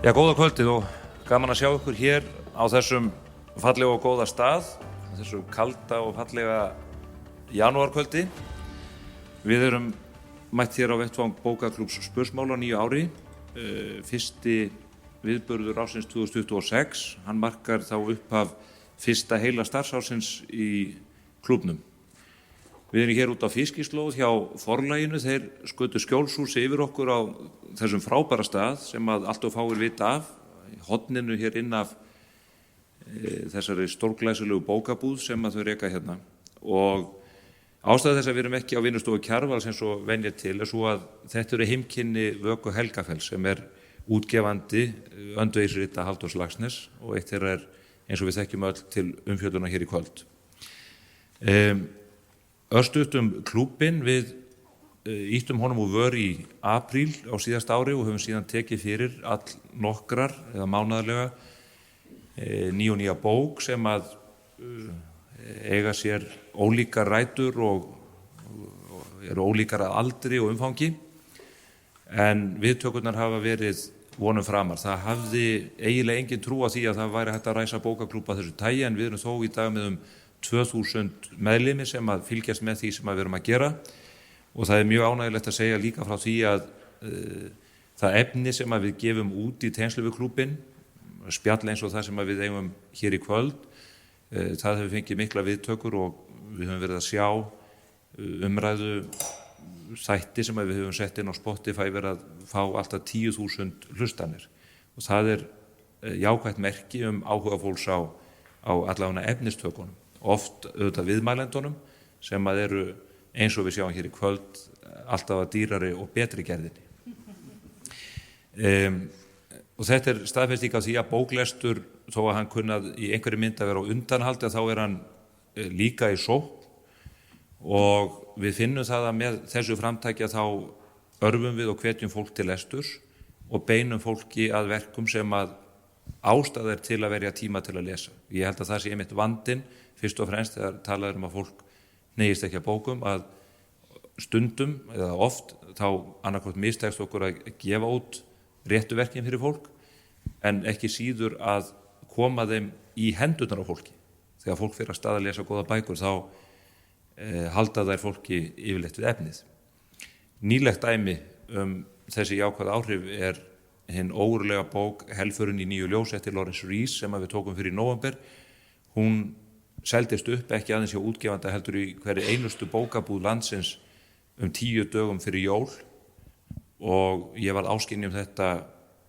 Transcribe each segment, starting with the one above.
Já, góða kvöldið og gaman að sjá ykkur hér á þessum fallega og góða stað, þessu kalda og fallega janúarkvöldi. Við erum mætt hér á vettvang bókaklúbbs Spursmál á nýju ári, fyrsti viðburður ársins 2026. Hann markar þá upphaf fyrsta heila starfsársins í klúbbnum. Við erum hér út á Fiskislóð hjá Forlaginu, þeir skutu skjólshúsi yfir okkur á þessum frábæra stað sem að allt of fáir vita af, horninu hér inn af þessari stórglæsilegu bókabúð sem að þau reka hérna. Og ástæða þess að við erum ekki á vinnustofu Kjarvals eins og venja til er svo að þetta eru heimkynni Vöku Helgafells sem er útgefandi öndvegisrita Halldórs Laxness og eitt þeirra er eins og við þekkjum öll til umfjöllunar hér í kvöld. Örstutt klúbbinn, við ýttum honum úr vör í apríl á síðasta ári og höfum síðan tekið fyrir all nokkrar eða mánaðarlega nýja bók sem að eiga sér ólíkar rætur og eru ólíkar að aldri og umfangi, en viðtökurnar hafa verið vonum framar. Það hafði eiginlega engin trú á því að það væri hægt að ræsa bókaklúbb af þessu tagi, en við erum þó í dag með 2000 meðlimi sem að fylgjast með því sem að við erum að gera, og það er mjög ánægjulegt að segja líka frá því að það efni sem að við gefum út í tengslu við klúbbinn, spjall eins og það sem að við eigum hér í kvöld, það hefur fengið mikla viðtökur og við höfum verið að sjá umræðu þætti sem að við höfum sett inn á Spotify verið að fá alltaf 10.000 hlustanir, og það er jákvætt merki áhuga fólks á allavega efnistökunum, oft auðvitað viðmælendunum sem að eru eins og við sjáum hér í kvöld alltaf að dýrari og betri gerðinni. Og þetta er staðfesting á því að bóklestur, þó að hann kunnað í einhverju mynd að vera á undanhaldi, þá er hann líka í sókn, og við finnum það að með þessu framtækja þá örfum við og hvetjum fólk til lesturs og beinum fólki að verkum sem að ástæða er til að verja tíma til að lesa. Ég held að það sé einmitt vandinn, fyrst og fremst þegar talað um að fólk hneigist ekki að bókum, að stundum eða oft þá annaðhvort mistekst okkur að gefa út réttu verkin fyrir fólk, en ekki síður að koma þeim í hendurnar á fólki. Þegar fólk fyrir að stað að lesa góða bækur þá halda þær fólki yfirleitt við efnið. Nýlegt dæmi þessi jákvæð áhrif er hinn ógurlega bók Helförin í nýju ljós eftir Lawrence Rees sem við tókum fyrir í nóvember. Hún seldist upp ekki aðeins hjá útgefanda heldur í hverri einustu bókabúð landsins 10 dögum fyrir jól, og ég var áskynja þetta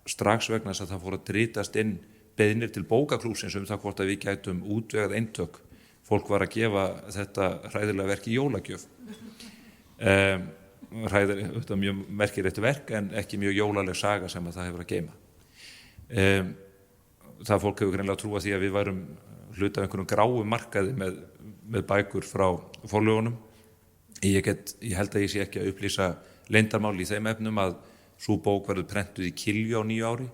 strax vegna þess að það fór að dritast inn beiðnir til bókaklúbbsins það hvort að við gætum útvegað eintök. Fólk var að gefa þetta hræðilega verk í jólagjöf. Þetta mjög merkilegt verk en ekki mjög jólaleg saga sem að það hefur að geyma. Það fólk hefur greinilega trúað því að við værum hluta af einhverjum gráum markaði með bækur frá forlögunum. Ég held að ég sé ekki að upplýsa leyndarmál í þeim efnum að sú bók verður prentuð í Kilju á nýju ári,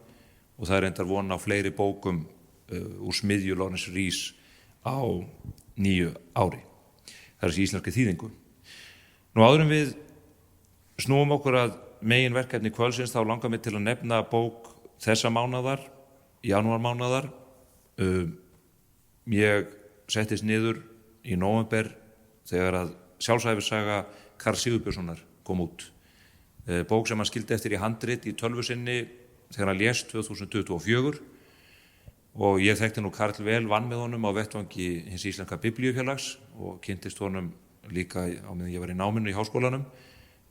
og það er reyndar von á fleiri bókum úr smiðju Lawrence Rees á nýju ári. Það er þessi íslenski þýðingu. Nú áður en við snúum okkur að megin verkefni kvöldsins þá langar mig til að nefna bók þessa mánaðar, janúarmánaðar. Ég settist niður í nóvember þegar að sjálfsæfisaga Karl Sigurbjörnssonar kom út. Bók sem hann skildi eftir í handrit í tölvu sinni þegar hann lést 2024, og ég þekkti nú Karl vel, vann með honum á vettvangi hins íslenska biblíufélags og kynntist honum líka á meðan ég var í náminu í háskólanum,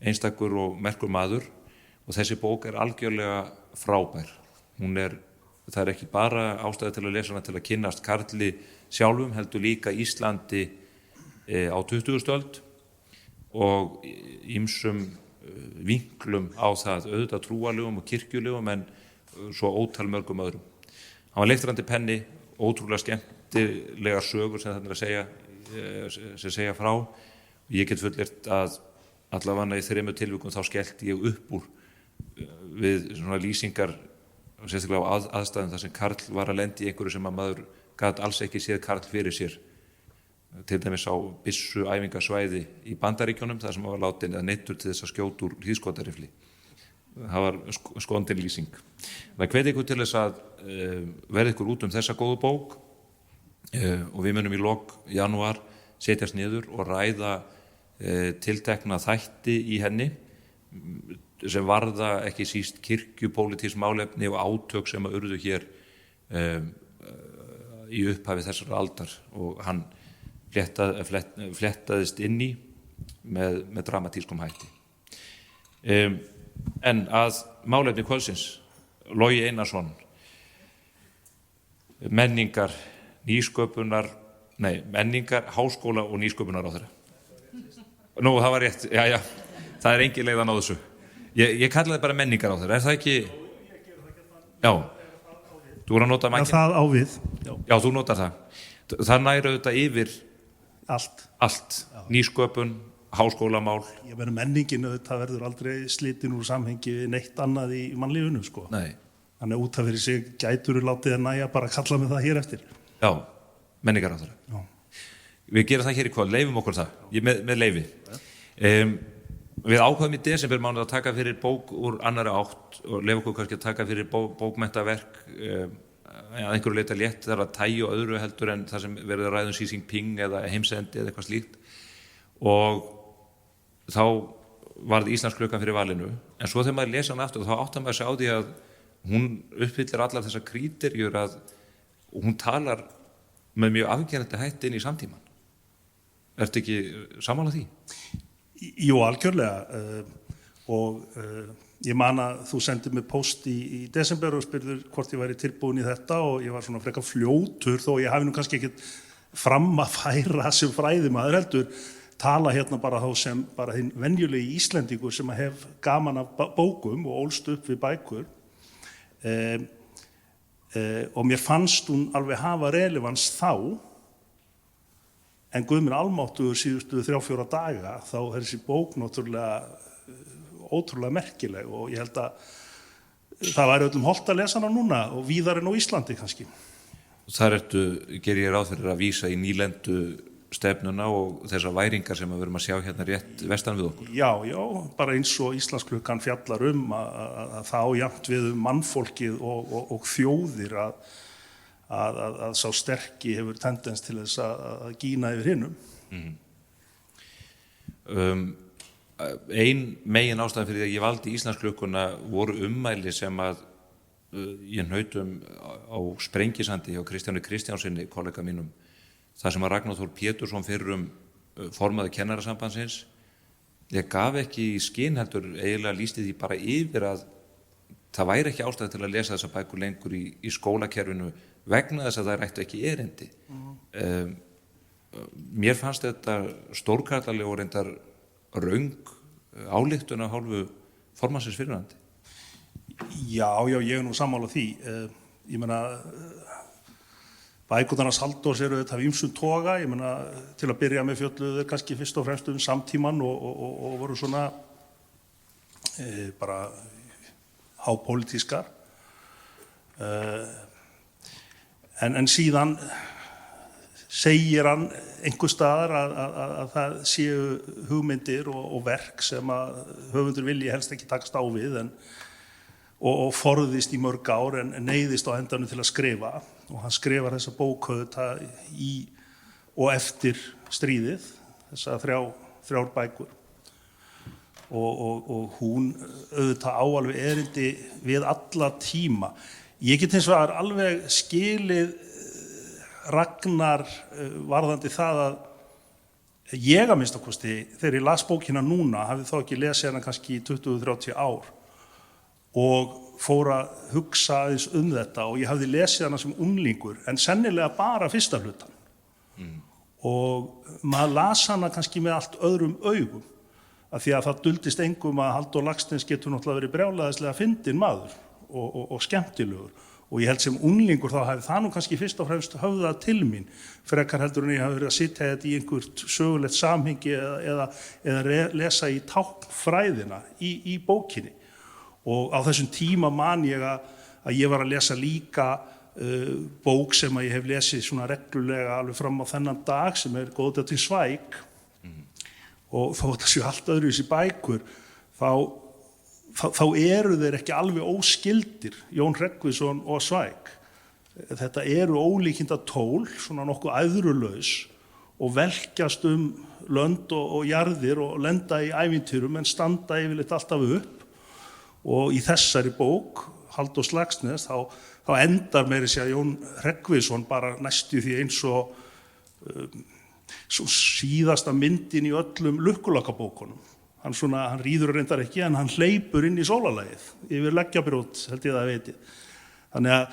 einstakur og merkur maður, og þessi bók er algjörlega frábær. Það er ekki bara ástæða til að lesa hana til að kynnast Karli sjálfum, heldur líka Íslandi á 20. öld og ýmsum vinklum á það, auðvitað trúarlegum og kirkjulegum, en svo ótal mörgum öðrum. Hann var leikturandi penni, ótrúlega skemmtilegar sögur sem það er að segja frá. Ég get fullyrt að allavega í 3 tilvikum þá skellti ég upp úr við svona lýsingar, sérstaklega á aðstæðum þar sem Karl var að lenda í einhverju sem að maður gat alls ekki séð Karl fyrir sér. Til dæmis á byssuæfingasvæði í Bandaríkjunum þar sem var látin að neyddur til þess að skjóta úr hríðskotarifli. það var skondin lýsing. Það hvet ykkur til þess að verða ykkur út þessa góðu bók og við munum í lok janúar setjast niður og ræða tiltekna þætti í henni sem varða ekki síst kirkjupólitísk málefni og átök sem að urðu hér í upphafi þessar aldar og hann flettaðist inn í með dramatískum hætti. En að málefni kvöldsins, Logi Einarsson, menningar, háskóla og nýsköpunar á þeirra. Nú, það var rétt, já, það er engin leið að ná þessu. Ég kallaði bara menningar á þeirra, er það ekki? Já, þú voru að nota mækin. Já, það á við. Já, þú notar það. Það næra auðvitað yfir allt. Nýsköpun, háskólamál. Ég meina menningin auðvitað verður aldrei slitin úr samhengi neitt annað í mannlífinu, sko. Nei. Þannig út af fyrir sig gætur látið að næja bara að kalla með það hér eftir. Já, menningar á þeirra. Já. Við gerum það hér í kvöld, leifum okkur það, með leifi. Við ákveðum í desember mánuð að taka fyrir bók úr annarri átt og leifum okkur kannski að taka fyrir bókmenntaverk að einhverju leita létt þar að tæju og öðru heldur en það sem verður að ræða Xi Jinping eða heimsendi eða eitthvað slíkt. Og þá varð Íslandsklukkan fyrir valinu, en svo þegar maður lesa hann aftur þá áttar maður sig á því að hún uppfyllir allar þessar kríterjur og hún talar með mjög afgerandi hætti inn í samtíman. Ertu ekki sammála því? Jú, algjörlega og ég man að þú sendir mig post í desember og spurður hvort ég væri tilbúin í þetta og ég var svona frekar fljótur þó ég hafi nú kannski ekkert fram að færa sem fræðimaður heldur tala hérna bara þá sem bara hinn venjulegi Íslendingur sem að hef gaman af bókum og ólst upp við bækur og mér fannst hún alveg hafa relevans þá en Guð minn almáttugur síðustu 3-4 daga þá er þessi bók náttúrulega ótrúlega merkileg og ég held að það væri öllum hollt að lesa hana núna og víðar en á Íslandi kannski. Þar gerir ég ráð fyrir að vísa í nýlendu stefnuna og þessar væringar sem við verum að sjá hérna rétt vestan við okkur. Já, bara eins og Íslandsklukkan fjallar að það á jafnt við mannfólkið og þjóðir að sá sterki hefur tendens til þess að gína yfir hinum. Ein megin ástæðan fyrir því að ég valdi Íslandsklukkuna voru ummæli sem að ég naut á Sprengisandi hjá Kristjáni Kristjánsinni, kollega mínum, það sem að Ragnar Þór Pétursson fyrrum formaður kennarasambandsins, ég gaf ekki í skyn heldur eiginlega lýsti því bara yfir að það væri ekki ástæða til að lesa þessa bækur lengur í skólakerfinu vegna þess að það ættu ekki erindi. Mér fannst þetta stórkarlaleg og reyndar röng ályktun af hálfu formannsins fyrrverandi. Já, ég nú sammála því. Ég meina bækurnar Halldórs eru þetta af ýmsum toga, ég meina til að byrja með fjölluðu þeir kannski fyrst og fremst samtíman og voru svona bara hápólitískar. En síðan segir hann einhvers staðar að það séu hugmyndir og verk sem að höfundur vilji helst ekki takast á við og forðist í mörg ár en neyðist á endanum til að skrifa og hann skrifar þessa bók í og eftir stríðið, þessa þrjár bækur og hún auðvitað á alveg erindi við alla tíma. Ég get hins vegar alveg skilið Ragnar varðandi það að ég að minnsta kosti þegar ég las bókina núna hafði þá ekki lesið hana kannski í 20-30 ár og fór að hugsa aðeins þetta og ég hafði lesið hana sem unglingur en sennilega bara fyrsta hlutan og maður las hana kannski með allt öðrum augum af því að það duldist engum að Halldór Laxness getur náttúrulega verið brjálæðislega fyndinn maður og skemmtilegur og ég held sem unglingur þá hafi það nú kannski fyrst og fremst höfðað til mín frekar heldur en ég hafi verið að sitja þetta í einhvert sögulegt samhengi eða lesa í táknfræðina í bókinni og á þessum tíma man ég að ég var að lesa líka bók sem að ég hef lesið svona reglulega alveg fram á þennan dag sem Góða til Svæk og þó þetta séu allt öðruvísi bækur þá þá eru þeir ekki alveg óskyldir, Jón Hreggviðsson og Zweig. Þetta eru ólíkinda tól, svona nokkuð æðrulaus og velkjast lönd og jarðir og lenda í ævintýrum en standa yfirleitt alltaf upp. Og í þessari bók, Halldórs Laxness, þá endar meira að segja Jón Hreggviðsson bara næstu því eins og svo síðasta myndin í öllum Lukku-Lakkabókunum. Hann ríður reyndar ekki en hann hleypur inn í sólarlagið yfir leggjabrjót, held ég það veit. Þannig að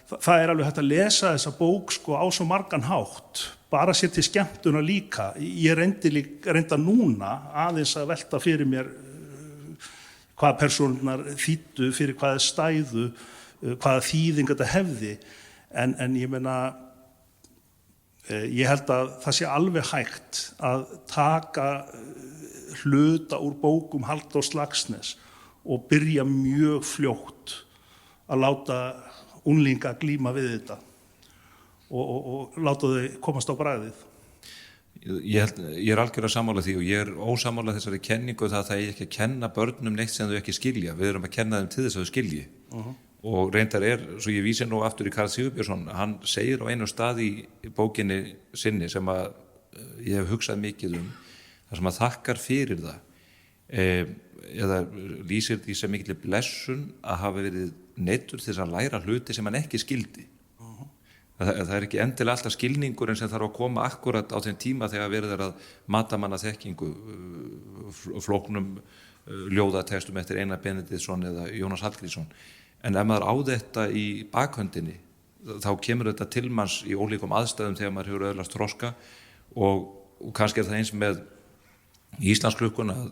það alveg hægt að lesa þessa bók sko á svo margan hátt, bara sér til skemmtuna líka. Ég reynda núna aðeins að velta fyrir mér hvað persónurnar þýddu, fyrir hvað stæðu, hvaða þýðing þetta hefði, en ég meina, ég held að það sé alveg hægt að taka hluta úr bókum Halldórs Laxness og byrja mjög fljótt að láta unglinga glíma við þetta og láta þau komast á bragðið. Ég algjörlega sammála því og ég ósammála þessari kenningu það eigi ekki að kenna börnum neitt sem þau ekki skilja. Við erum að kenna þeim til þess að þau skilji. Og reyndar svo ég vísi nú aftur í Karl Sigurbjörnsson, hann segir á einu stað í bókinni sinni sem að ég hef hugsað mikið þar sem að þakkar fyrir það eða lýsir því sem mikil blessun að hafa verið neyddur til þess að læra hluti sem hann ekki skildi. Það ekki endilega alltaf skilningurinn sem þarf að koma akkurat á þeim tíma þegar verið að mata manna þekkingu flóknum ljóðatextum eftir Einar Benediktsson eða Jónas Hallgrímsson. En ef maður á þetta í bakhöndinni þá kemur þetta til manns í ólíkum aðstæðum þegar maður hefur öðlast þroska og kannski það eins með Íslandsklukkuna að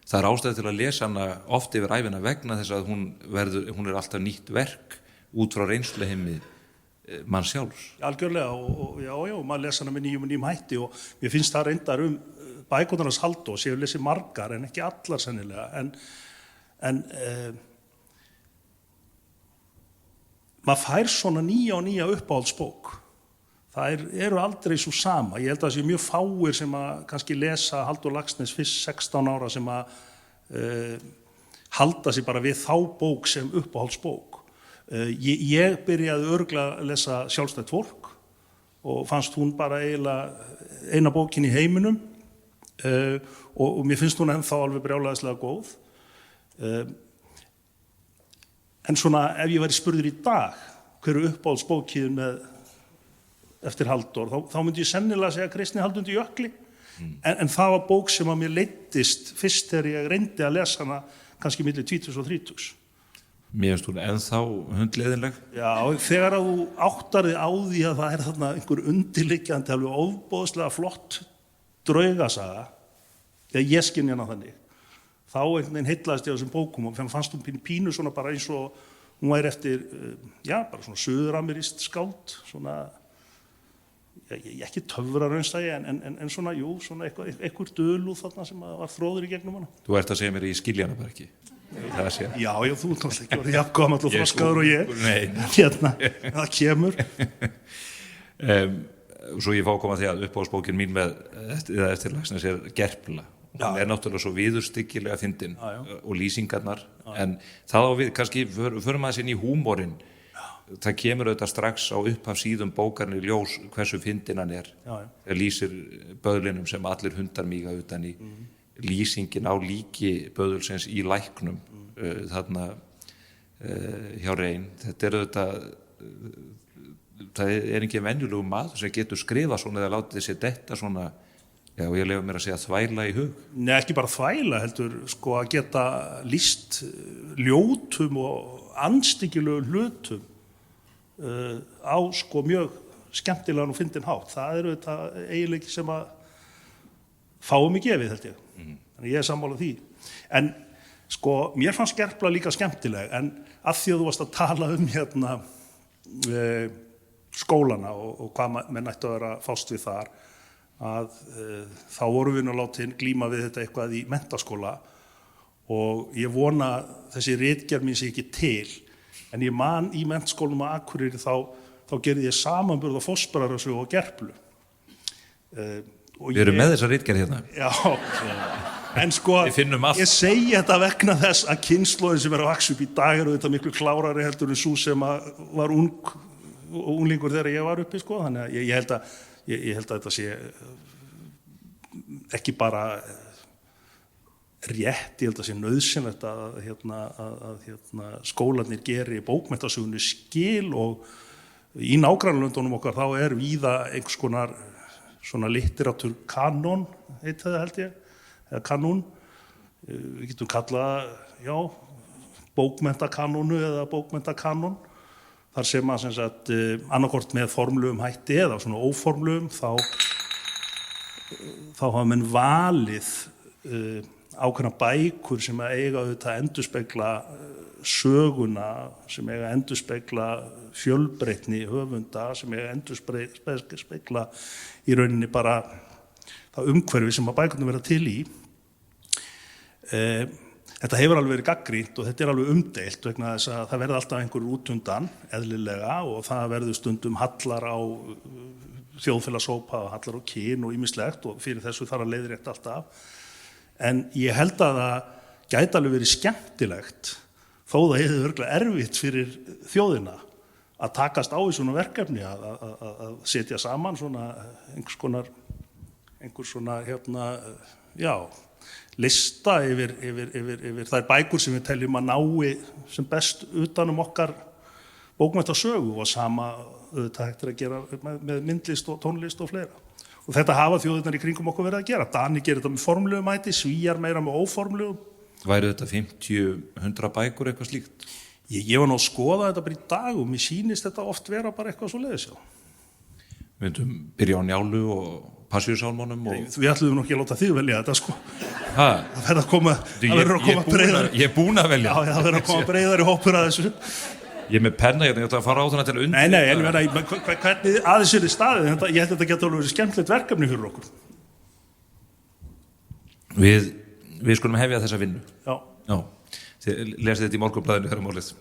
það ástæði til að lesa hana oft yfir ævina vegna þess að hún alltaf nýtt verk út frá reynsluheimi mann sjálfs. Algjörlega og já, maður lesa hana með nýjum hætti og mér finnst það reyndar bækurnar hans Halldórs, ég hef lesið margar en ekki allar sennilega en maður fær svona nýja uppáhaldsbók. Það eru aldrei svo sama. Ég held að það sé mjög fáir sem að kannski lesa Halldór Laxness fyrst 16 ára sem að halda sig bara við þá bók sem uppáhaldsbók. Ég byrjaði örugglega að lesa Sjálfstætt fólk og fannst hún bara eiginlega eina bókin í heiminum og mér finnst hún ennþá alveg brjálæðislega góð. En svona ef ég væri spurður í dag hver uppáhaldsbókið með eftir Halldór, þá myndi ég sennilega segja Kristni Halldundur Jökli, en það var bók sem að mér leiddist fyrst þegar ég reyndi að lesa hana kannski milli 20 og 30. Mér finnst hún ennþá hundleiðinleg. Já, þegar að þú áttar þig á því að það þarna einhver undirliggjandi alveg ofboðslega flott draugasaga, þegar ég skynja hana þannig, þá einhvern veginn heillaðist ég á þessum bókum og þegar fannst hún pínu svona bara eins og hún væri eftir, bara svona suðuramerískt skáld, svona ekki töfraraunstægi en svona, svona eitthvað dulúð þarna sem var þróður í gegnum hana. Þú ert að segja mér í skilja hana bara ekki? Já, þú náttúrulega ekki orðið jafngamall og þroskaður og ég. Nei. Það kemur. Svo ég fá að koma því að uppáhaldsbókin mín eftir Laxness Gerpla. Hún náttúrulega svo viðurstyggilega fyndin og lýsingarnar, en það á við, kannski förum aðeins inn í húmorinn. Það kemur auðvitað strax á upphafssíðum bókarinnar í ljós hversu fyndin hann Það lýsir böðlinum sem allir hundar míga utan í lýsingin á líki böðulsins í læknum þarna hjá Rein. Þetta auðvitað það ekki venjulegu maður sem getur skrifað svona eða látið sér detta svona, og ég leyfi mér að segja þvæla í hug. Nei, ekki bara þvæla heldur, sko að geta lýst ljótum og andstyggilegu hlutum á sko mjög skemmtilegan og fyndinn hátt. Það þetta eiginleiki sem að fáum í gefið held ég. Þannig ég sammála því. En sko mér fannst Gerpla líka skemmtileg, en að því að þú varst að tala hérna skólana og hvað menn ættu að vera að fást við þar, að þá vorum við nú látin glíma við þetta eitthvað í menntaskóla og ég vona þessi ritgerð mín sé ekki til. En ég man í menntaskólanum á Akureyri þá gerði ég samanburð á Fossbararösu og Gerplu. Við erum með þessa ritgerð hérna. Já, En sko, Við finnum allt. ég segi þetta vegna þess að kynslóðin sem er að vaxa upp í dag er auðvitað miklu klárari heldur en svo sem að var unglingur þegar ég var uppi, sko. Þannig að ég held að þetta sé ekki bara rétt, ég held að sé nauðsynlegt að skólarnir geri bókmenntasögunni skil, og í nágrannalöndunum okkar þá er víða einhvers konar svona litteratúr kanon, heit það held ég, eða kanún, við getum kallað, já, bókmenntakanónu eða bókmenntakanon, þar sem að sem sagt annarkort með formlegum hætti eða svona óformlegum, þá hafa menn valið ákveðna bækur sem að eiga auðvitað að endurspegla söguna, sem eiga að endurspegla fjölbreytni höfunda, sem eiga að endurspegla í rauninni bara það umhverfi sem að bækurnar vera til í. Þetta hefur alveg verið gagnrýnt og þetta er alveg umdeilt vegna þess að það verður alltaf einhver útundan eðlilega, og það verður stundum hallar á þjóðfélagshópa og hallar á kyn og ýmislegt, og fyrir þessu þarf að leiðrétta alltaf. En ég held að það gæti alveg verið skemmtilegt, þó það hefði örugglega erfitt fyrir þjóðina að takast á í svona verkefni, að setja saman svona einhvers svona lista yfir þær bækur sem við teljum að nái sem best utanum okkar bókmenntasögu, og sama auðvitað hægt að gera með myndlist og tónlist og fleira. Og þetta hafa þjóðirnar í kringum okkur verið að gera. Dani gerir þetta með formlegum hætti, Svíar meira með óformlegum. Væri þetta 50-100 bækur eitthvað slíkt? Ég var nú að skoða þetta bara í dag og mér sýnist þetta oft vera bara eitthvað svoleiðis, já. Við myndum byrja á Njálu og Passíusálmunum og... Við ætluðum nú ekki að láta þig velja þetta, sko. Ha? Það verður að koma breiðar. Ég er búin að velja. Já, það verður að koma breiðar í hópur að þessu. Ég er með penna hérna, ég ætla að fara á þarna til að undir. Nei, en hvernig aðeins er í staðið? Ég held að þetta getur alveg verið skemmtilegt verkefni fyrir okkur. Við skulum hefja þessa vinnu. Já. Þið lesið þetta í Morgunblaðinu þegar málið.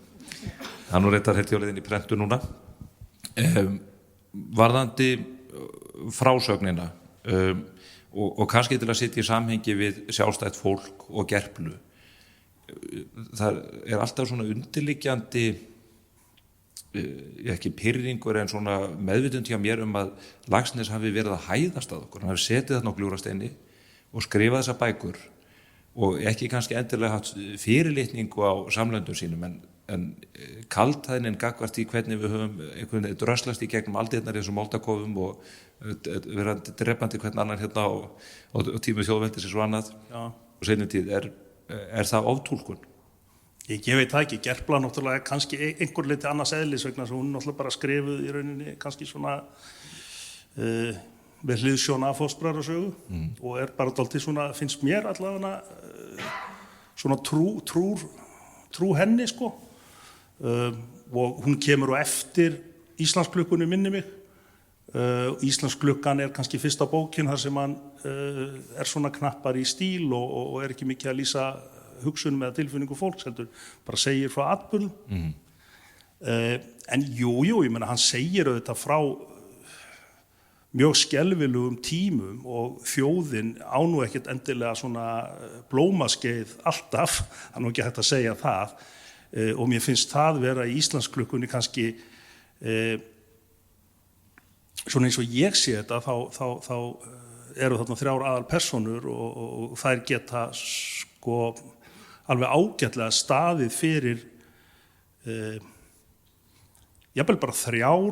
Það nú reyndar held ég á leiðinni í prentu núna. Varðandi frásögnina og kannski til að sitja í samhengi við sjálfstætt fólk og Gerplu. Það er alltaf svona undirliggjandi ekki pirringur en svona meðvitund hjá mér að Laxness hafi verið að hæðast að okkur. Hann hafi setið þarna á Gljúfrasteini og skrifað þessar bækur og ekki kannski endilega haft fyrirlitningu á samlöndum sínum, en kaldhæðnin gagnvart í hvernig við höfum einhvern veginn dröslast í gegnum aldirnar í þessum moldakofum og verið drepandi hvern annan hérna á tímum þjóðveldisins og annað. Já. Og seinni tíð er það oftúlkun? Ég veit það ekki. Gerpla náttúrulega kannski einhver leyti annars eðlis vegna þess að hún náttúrulega bara skrifuð í rauninni kannski svona með hliðsjón af fóstbræðrasögu og er bara dálítið svona, finnst mér allavega svona trú henni, sko. Og hún kemur á eftir Íslandsklukkunni, minni mig. Íslandsklukkan er kannski fyrsta bókin þar sem hann er svona knappar í stíl og er ekki mikið að lýsa hugsunum eða tilfinningu fólks, heldur bara segir frá atburðum. En jú, ég meina hann segir auðvitað frá mjög skelfilegum tímum og þjóðin á nú ekkert endilega svona blómaskeið alltaf, það er nú ekki hægt að segja það, og mér finnst það vera í Íslandsklukkunni kannski svona eins og ég sé þetta, þá eru þarna 3 aðalpersónur og þær geta sko alveg ágætlega staðið fyrir jafnvel bara 3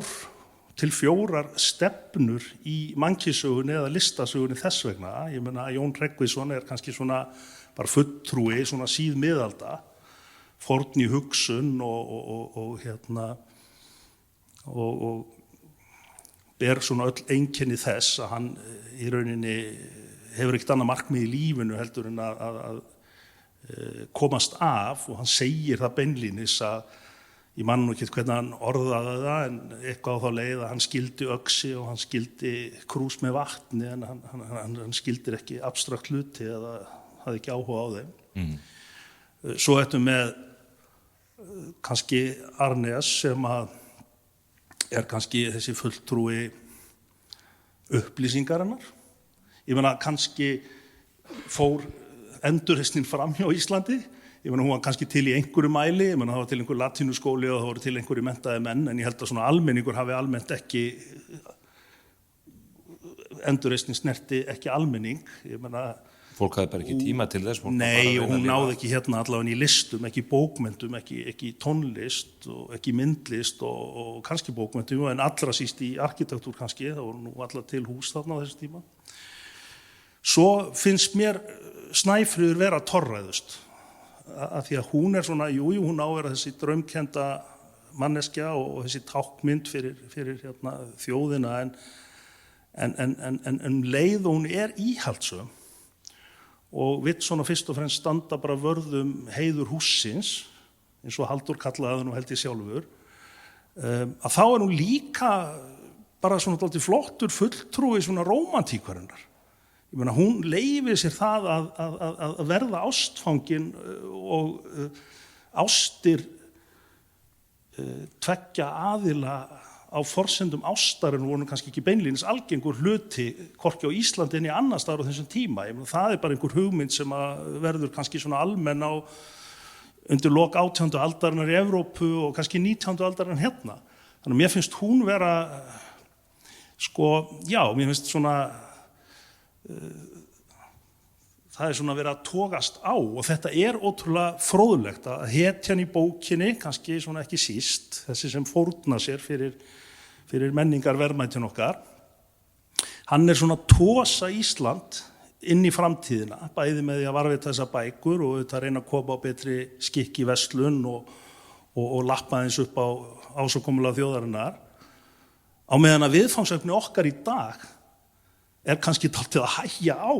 til 4 stefnur í mannkynssögunni eða listasögunni þess vegna. Ég meina að Jón Hreggviðsson er kannski svona bara fulltrúi svona síðmiðalda, forn í hugsun og ber svona öll einkenni þess að hann í rauninni hefur ekkert annað markmið í lífinu heldur en að komast af, og hann segir það beinlínis að ég man nú ekki hvernig hann orðaði það, en eitthvað á þá leið að hann skildi öxi og hann skildi krús með vatni, en hann skildir ekki abstrakt hluti eða hafði ekki áhuga á þeim. Svo ertu með kannski Arnes sem að er kannski þessi fulltrúi upplýsingarinnar. Ég meina kannski fór endurreisnin fram hjá Íslandi. Ég meina, hún var kannski til í einhverju mæli, ég meina, það var til einhver latínuskóli og það voru til einhverju menntaði menn, en ég held að svona almenningur hafi almennt ekki, endurreisnin snerti ekki almenning, ég meina. Fólk hafði bara ekki tíma til þess. Nei, og hún náði ekki hérna allavega í listum, ekki bókmenntum, ekki tónlist og ekki myndlist og kannski bókmenntum, en allra síst í arkitektúr kannski, það voru nú allar til hús þarna á þessum tíma. Svo finnst mér Snæfríður vera torræðust, að því að hún svona, hún á að vera þessi draumkenda manneskja og þessi tákmynd fyrir hérna, þjóðina, en leið og hún íhaldsöm og vill svona fyrst og fremst standa bara vörðum heiður hússins, eins og Halldór kallaði það nú held ég sjálfur, að þá hún líka bara svona dálítið flottur fulltrúi svona rómantíkvarinnar. Ég meina, hún leyfir sér það að verða ástfangin og ástir tveggja aðila á forsendum ástarinn voru kannski ekki beinlínis algengur hluti hvorki á Íslandi en í annars staðar á þessum tíma. Ég meina, það bara einhver hugmynd sem verður kannski svona almenn á undir lok 18. aldarinnar í Evrópu og kannski 19. aldarinnar hérna. Þannig að mér finnst hún vera mér finnst svona það svona verið að togast á og þetta ótrúlega fróðlegt að hetjan í bókinni, kannski svona ekki síst, þessi sem fórna sér fyrir menningarverðmætin okkar, hann svona tosa Ísland inn í framtíðina, bæði með því að varðveita þessar bækur og auðvitað reyna að koma á betri skikk í verslun og lappa eins upp á ásökumulega þjóðarinnar, á meðan að viðfangsefni okkar í dag kannski dálítið að hægja á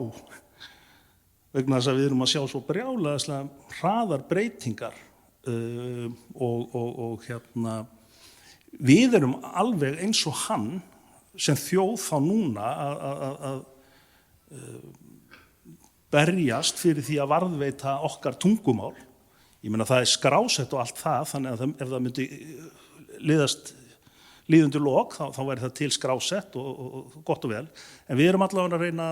vegna þess að við erum að sjá svo brjálæðislega hraðar breytingar og hérna við erum alveg eins og hann sem þjóð þá núna að berjast fyrir því að varðveita okkar tungumál. Ég meina það skrásett og allt það, þannig að ef það myndi líðundur lok, þá væri það til skrásett og gott og vel. En við erum allavega að reyna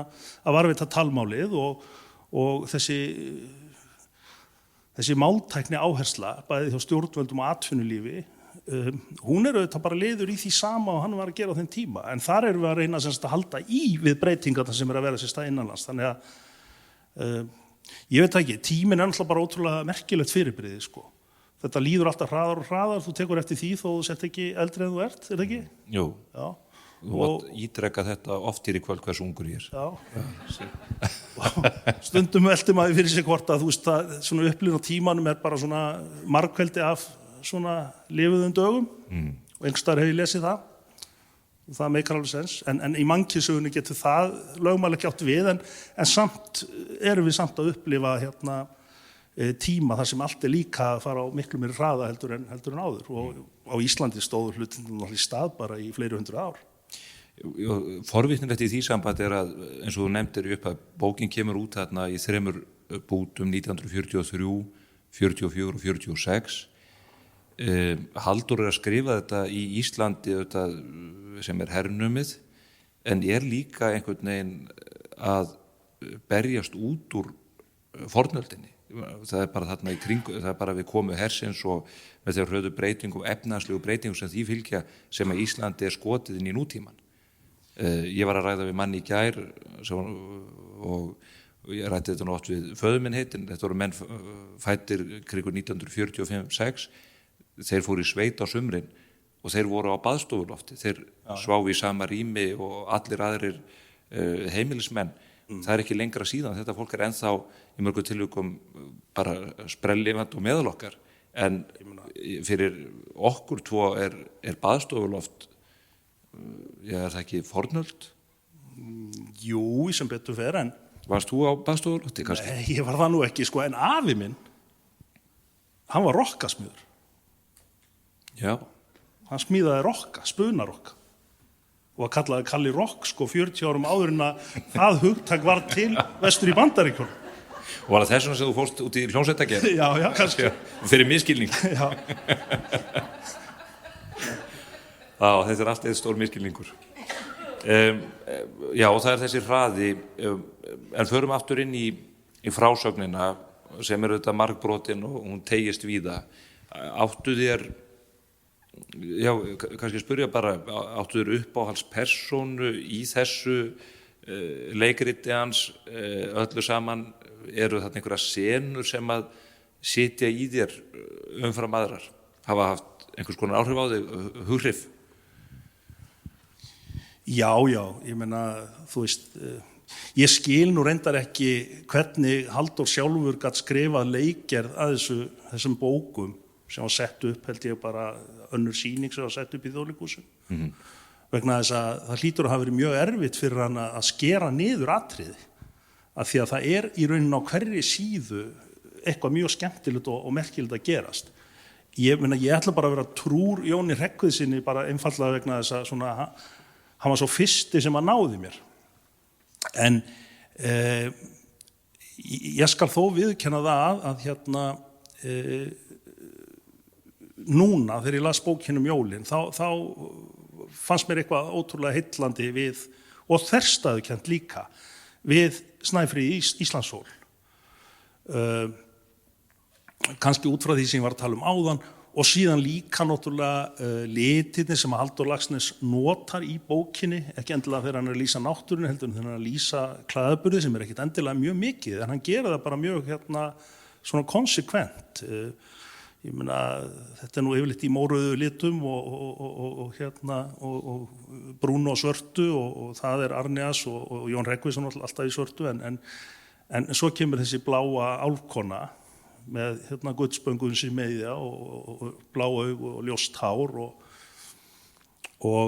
að varðveita talmálið og þessi máltækni áhersla, bæði hjá stjórnvöldum og atvinnulífi, hún auðvitað bara liður í því sama og hann var að gera á þeim tíma. En þar erum við að reyna að halda í við breytingarnar sem að vera sér stað innanlands. Þannig að, ég veit ekki, tíminn náttúrulega bara ótrúlega merkilegt fyrirbrigði, sko. Þetta líður alltaf hraðar og hraðar, þú tekur eftir því þó þú sett ekki eldri en þú ert, það ekki? Jú, já. Þú mátt ítreka þetta oftir í kvöld hversu ungur ég Já. Stundum veltir maður fyrir sig hvort að þú veist að svona upplifun á tímanum bara svona margkveldi af svona lifuðum dögum og einhvers staðar hef ég lesið það og það meikar alveg sens, en í mannkynssögunni getur það lögmál ekki átt við en samt erum við samt að upplifa hérna tíma þar sem allt líka að fara á miklu meiri hraða heldur en áður og á Íslandi stóður hlutin í stað bara í fleiri hundru ár. Forvitnilegt í því sambandi að eins og þú nefndir upp að bókin kemur út þarna í 3 bútum 1943, 44 og 46. Halldór að skrifa þetta í Íslandi sem hernumið en líka einhvern veginn að berjast út úr fornöldinni. Það bara þarna í kringu, það bara við komu hersins og með þeirra hröðu breytingum, efnahagslegu breytingum sem því fylgja sem að Íslandi skotið inn í nútíman. Ég var að ræða við mann í gær og ég rætti þetta oft við föður minn heitin, þetta voru menn fæddir kringu 1945-6, þeir fóru í sveit á sumrin og þeir voru á baðstofulofti, þeir sváfu í sama rými og allir aðrir heimilismenn. Það ekki lengra síðan, þetta fólk ennþá í mörgum tilvikum bara sprelllifandi og meðal okkar en fyrir okkur tvo baðstofuloft það ekki fornöld? Jú, sem betur fer en Varst þú á baðstofulofti kannski? Nei, ég var það nú ekki sko, en afi minn hann var rokkasmiður. Já. Hann smíðaði rokka, spunarokka og að kallaði Kalli Rokk sko 40 árum áður en að það hugtak var til vestur í Bandaríkjunum. Og var það þess vegna sem þú fórst út í hljómsveitagerð? Já, kannski. Fyrir misskilning. Já. Þetta allt eitt stór misskilningur. Já, og það þessi hraði, en förum aftur inn í í frásögnina sem þetta margbrotin og hún tegist víða. Áttu þér, já, kannski spyrja bara, áttu þér uppáhaldspersónu í þessu leikriti hans öllu saman? Eru þarna einhverja senur sem að sitja í þér umfram aðrar? Hafa haft einhvers konar áhrif á þig, hughrif? Já, ég meina, þú veist, ég skil nú reyndar ekki hvernig Halldór sjálfur gat skrifað leikgerð að þessum bókum sem var sett upp, held ég bara önnur sýning sem var sett upp í Þjóðleikhúsinu. Vegna þess að það hlýtur að hafa verið mjög erfitt fyrir hann að skera niður atriði, af því að það í rauninni á hverri síðu eitthvað mjög skemmtilegt og merkilegt að gerast. Ég ætla bara að vera trúr Jóni Hreggviðssyni bara einfaldlega vegna þess að svona, hann var svo fyrsti sem að náði mér. En ég skal þó viðurkenna það að núna þegar ég las bókina jólin þá fannst mér eitthvað ótrúlega heillandi við, og þverstæðukennt líka, við Snæfríði Íslandssól. Kannski út frá því sem ég var að tala áðan, og síðan líka náttúrulega litirnir sem að Halldór Laxness notar í bókinni, ekki endilega þegar hann að lýsa náttúrunni, heldur þegar hann að lýsa klæðaburði sem ekkit endilega mjög mikið, en hann gera það bara mjög svona konsekvent. Ég meina, þetta nú yfirleitt í mórauðu litum og brúnu og svörtu, og það Arneas og Jón Hreggviðsson alltaf í svörtu, en svo kemur þessi bláa álfkona með gullspöngun sem meðja og blá augu og ljóst hár, og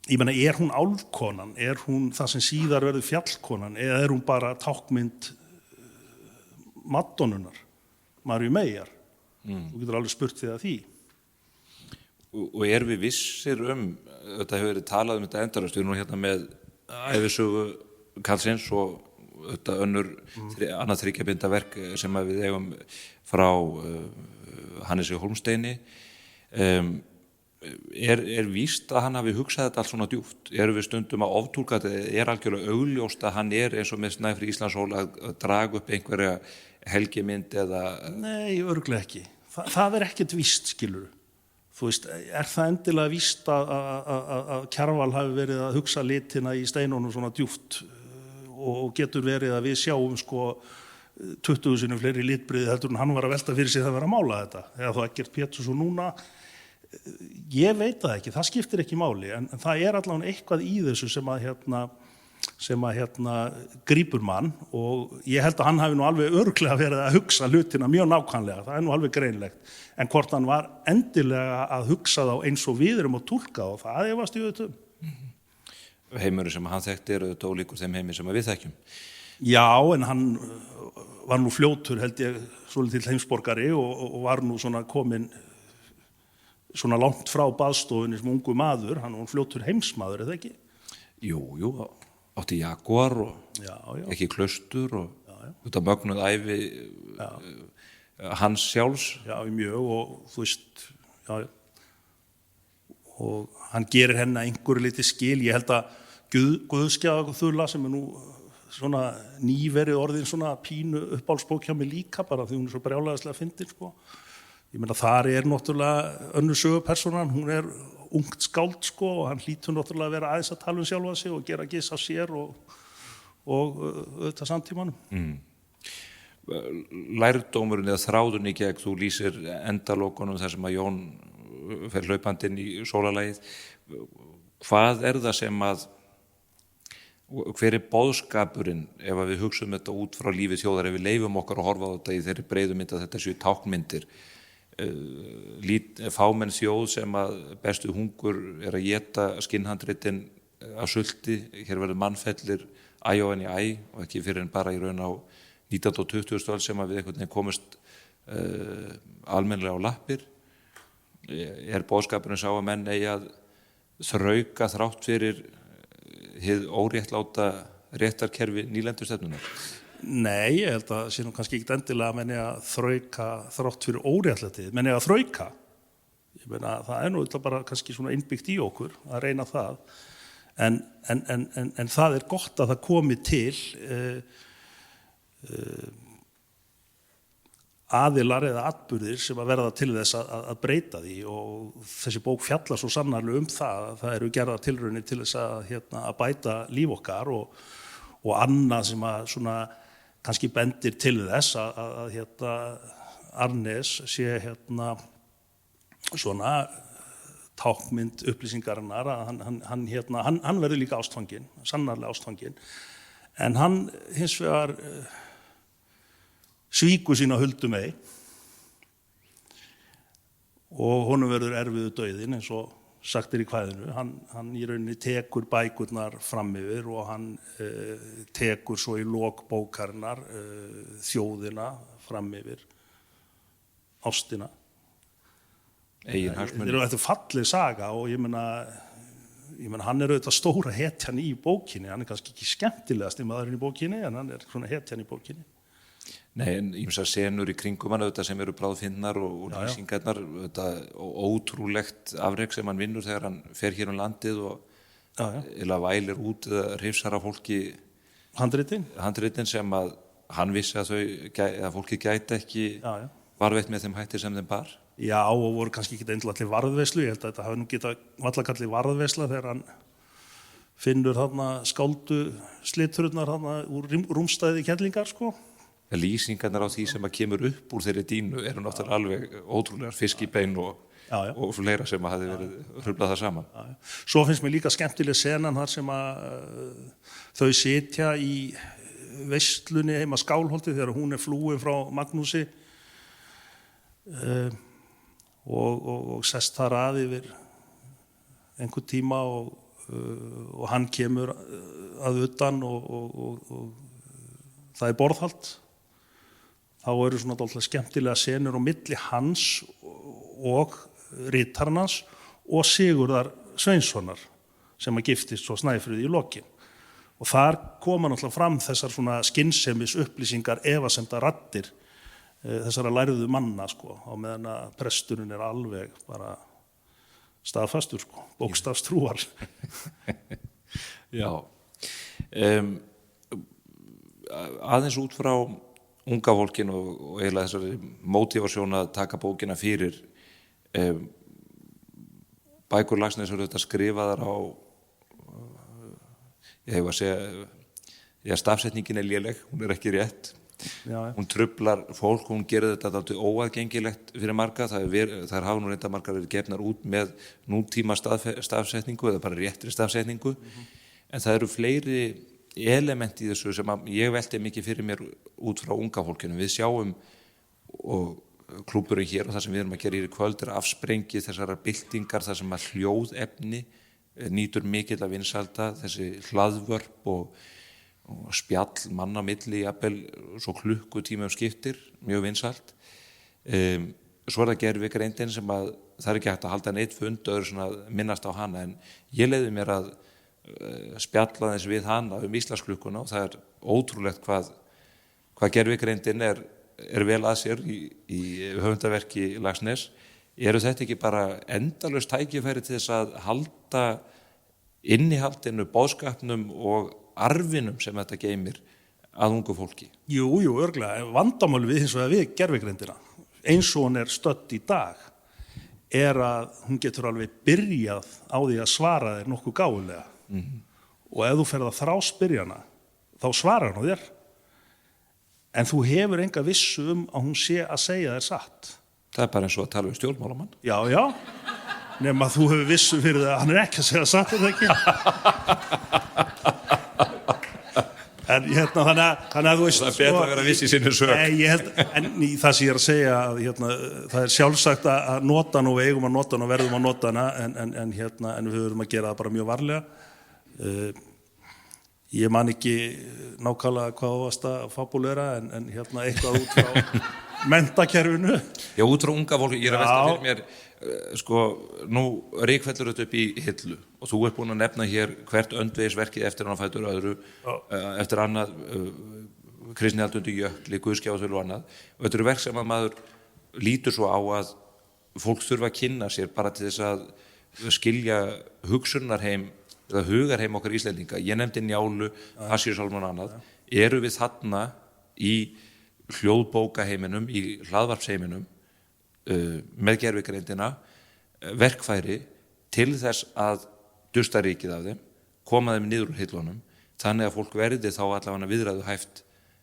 ég meina, hún álfkonan, hún það sem síðar verður fjallkonan, eða hún bara tákmynd Madonnunar, Maríu Meyjar? Þú getur alveg spurt þig að því. Og við vissir þetta hefur verið talað þetta endalaust, við erum nú með ævisögu Karlsins og þetta annað þryggjabindaverk sem við eigum frá Hannesi Hólmsteini. Víst að hann hafi hugsað þetta allt svona djúpt? Erum við stundum að oftúlka þetta? Algjörlega augljóst að hann eins og með Snæfríð Íslandssól að draga upp einhverja helgimynd eða... Nei, örugglega ekki. Það ekkert víst, skilur. Þú veist, það endilega víst að Kjarval hafi verið að hugsa litina í steinunum svona djúpt, og getur verið að við sjáum 20 sinnum fleiri litbrigði heldur en hann var að velta fyrir sig það vera að mála þetta, eða þá Eggert Pétursson núna. Ég veit það ekki, það skiptir ekki máli, en það allavega eitthvað í þessu sem að grípur mann, og ég held að hann hafi nú alveg örugglega verið að hugsa hlutina mjög nákvæmlega, það nú alveg greinlegt, en hvort hann var endilega að hugsa þá eins og við erum að túlka, og það efast ég auðvitað. Heimurinn sem hann þekkti auðvitað ólíkur þeim heimi sem við þekkjum. Já, en hann var nú fljótur, held ég, svolítið heimsborgari, og var nú svona kominn svona langt frá baðstofunni sem ungu maður, hann var fljótur heimsmaður, eða ekki? Jú, átti Jaguar og ekki Klaustur og þetta mögnuð ævi hans sjálfs. Já, mjög, og þú veist, og hann gerir henni einhverju lítið skil. Ég held að Guðskjafaþula sem nú svona nýverið orðin svona pínu uppáhaldsbók hjá mig líka, bara því hún svo brjálæðislega fyndin, sko. Ég meina, þar náttúrulega önnur sögupersonan, hún ungt skáld, sko, og hann hlýtur náttúrulega að vera aðeins að tala sjálfa sig og gera giss á sér og auðvitað samtímanum. Lærdómurinn eða þráðun í gegn, þú lýsir endalokunum þar sem að Jón fer hlaupandinn í sólarlagið. Hvað það sem að, hver boðskapurinn ef við hugsum þetta út frá lífi þjóðar, ef við leifum okkar að horfa á þetta í þeirri breiðu mynd að þetta séu táknmyndir, fámenn þjóð sem að bestu hungur að éta skinnhandritin af sulti, hér verður mannfellir æ ofan í æ, og ekki fyrir en bara í raun á 19. og 20. öld sem að við einhvern veginn komist almennilega á lappir. Boðskapurinn sá að menn eigi að þrauka þrátt fyrir hið óréttláta réttarkerfi nýlendustefnunnar? Nei, ég held að sé nú kannski ekki endilega að menni að þrauka þrátt fyrir óréttlætið, menni að þrauka. Ég meina, það nú bara kannski svona innbyggt í okkur að reyna það, en það gott að það komi til. aðilar eða atburðir sem að verða til þess að breyta því og þessi bók fjallar svo sannarlega það að það eru gerða tilraunir til þess að bæta líf okkar og annað sem að svona kannski bendir til þess að Arnes sé svona tákmynd upplýsingarinnar að hann verður líka ástfanginn, sannarlega ástfanginn, en hann hins vegar svíkur sína huldum ei og honum verður erfiðu dauðinn eins og sagt í kvæðinu. Hann í rauninni tekur bækurnar fram yfir og hann tekur svo í lok bókarinnar þjóðina fram yfir ástina. Eigin hagsmuni. Þetta er falleg saga og ég meina hann er auðvitað stóra hetjan í bókinni, hann er kannski ekki skemmtilegasti maðurinn í bókinni en hann er svona hetjan í bókinni. Nei, en ýmsar senur í kringum hann auðvitað sem eru bráðfinnar og lýsingarnar og ótrúlegt afrek sem hann vinnur þegar hann fer hér landið og eða vælir út eða hrifsar af fólki handritin sem að hann vissi að fólki gæti ekki varðveitt með þeim hætti sem þeim bar. Já, og voru kannski ekki endilega allir varðveislu, ég held að þetta hafi nú getað varla kallið varðveisla þegar hann finnur þarna skáldu slittururnar þarna úr rúmstæði kellingar, sko. Lýsingarnar á því sem að kemur upp úr þeirri dínu eru náttúrulega alveg ótrúlegar, fiskibein og fleira sem að hafi verið hruflað það saman. Svo finnst mér líka skemmtileg senan þar sem að þau sitja í veislunni heima Skálholti þegar hún er flúin frá Magnúsi og sest þar að yfir einhvern tíma og hann kemur að utan og það er borðhald. Þá eru svona dálítið skemmtilega senur á milli hans og ritarans og Sigurðar Sveinssonar sem að giftist svo Snæfríði í lokin. Og þar koma náttúrulega fram þessar svona skynsemis upplýsingar efasemda raddir þessara lærðu manna, sko, á meðan að presturinn er alveg bara staðfastur, sko, bókstafstrúar. Já. Aðeins út frá unga fólkinu og eiginlega þessari mótivasjón að taka bókina fyrir bækur Laxness eru þetta skrifaðar á ég hef að segja stafsetningin er léleg, hún er ekki rétt. Hún truflar fólk, hún gerir þetta dálítið óaðgengilegt fyrir marga, þær hafa nú reynda margar verið gefnar út með nútíma stafsetningu eða bara réttri stafsetningu, en það eru fleiri element í þessu sem ég velti mikið fyrir mér út frá unga fólkinu. Við sjáum og klúbburinn hér og það sem við erum að gera í kvöld er afsprengi þessara byltingar þar sem að hljóðefni nýtur mikill að vinsalda, þessi hlaðvörp og spjall manna milli jafnvel svo klukkutíma skiptir, mjög vinsalt. Svo er það gervigreindin sem að það er ekki hægt að halda neitt fund öðru svona minnast á hana, en ég leiði mér að spjalla þess við hana Íslandsklukkuna og það er ótrúlegt hvað gervigreindin er vel að sér í höfundaverki Laxness. Eru þetta ekki bara endalaust tækifæri til þess að halda innihaldinu, boðskapnum og arfinum sem þetta geymir að ungu fólki? Jú, örugglega. Vandamál við hins vegar við gervigreindina, eins og hún er stödd í dag, er að hún getur alveg byrjað á því að svara þér nokkuð gáfulega. Og ef þú ferð að þráspyrja hana, þá svarar hún þér. En þú hefur enga vissu að hún sé að segja þér satt. Það er bara eins og að tala um stjórnmálamann. Já. Nema þú hefur vissu fyrir það að hann er ekki að segja satt, er það ekki? En þannig að þú veist... Það er betra að vera viss í sinni sök. En það sem ég er að segja að það er sjálfsagt að nota hana og við eigum að nota hana og verðum að nota hana en við höfum að gera það bara mjög varlega. Ég man ekki nákvæmlega hvað þú varst að fabulera en eitthvað út frá menntakerfinu. Já, út frá unga fólki, ég er að velta fyrir mér nú rykfellur þetta upp í hillu og þú ert búin að nefna hér hvert öndvegisverkið eftir hann fætur öðru eftir annað Kristni Aldundi Jökli, Guðskjáðsvölu og annað og þetta eru verk sem að maður lítur svo á að fólk þurfa að kynna sér bara til þess að skilja hugsunarheim eða hugarheim okkar Íslendinga. Ég nefndi Njálu, Passíusálmann og annað. Eru við þarna í hljóðbókaheiminum, í hlaðvarpsheiminum með gervigreindina verkfæri til þess að dusta ríkið af þeim, koma þeim niður úr hillunum, þannig að fólk verði þá allavega viðræðu hæft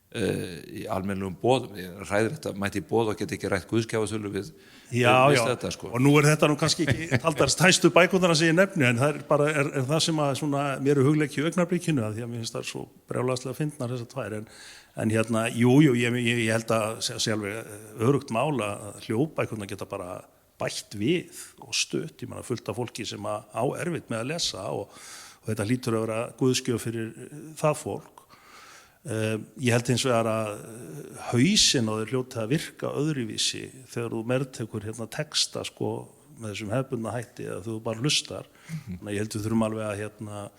í almennlegum boðum. Hræðir þetta mætti í boð og geti ekki rætt guðskjafasölu við þetta sko. Og nú þetta nú kannski ekki taldar stæstu bækurnar sem ég nefni, en það bara er það sem að svona, mér hugleiki í augnablikinu, að því að mér finnst það svo brjálæðslega fyndnar þessar tvær, en hérna, ég held að sjálfur örugt mála að hljóðbækurnar geta bara bætt við og stutt, ég meina fullt af fólki sem á erfitt með að lesa og þetta hlýtur að vera guðskjöf fyrir það fólk. Ég held hins vegar að hausinn á þeir hljóti að virka öðruvísi þegar þú meðtekur texta sko, með þessum hefðbundna hætti eða þú bara hlustar. Þannig að ég held við þurfum alveg að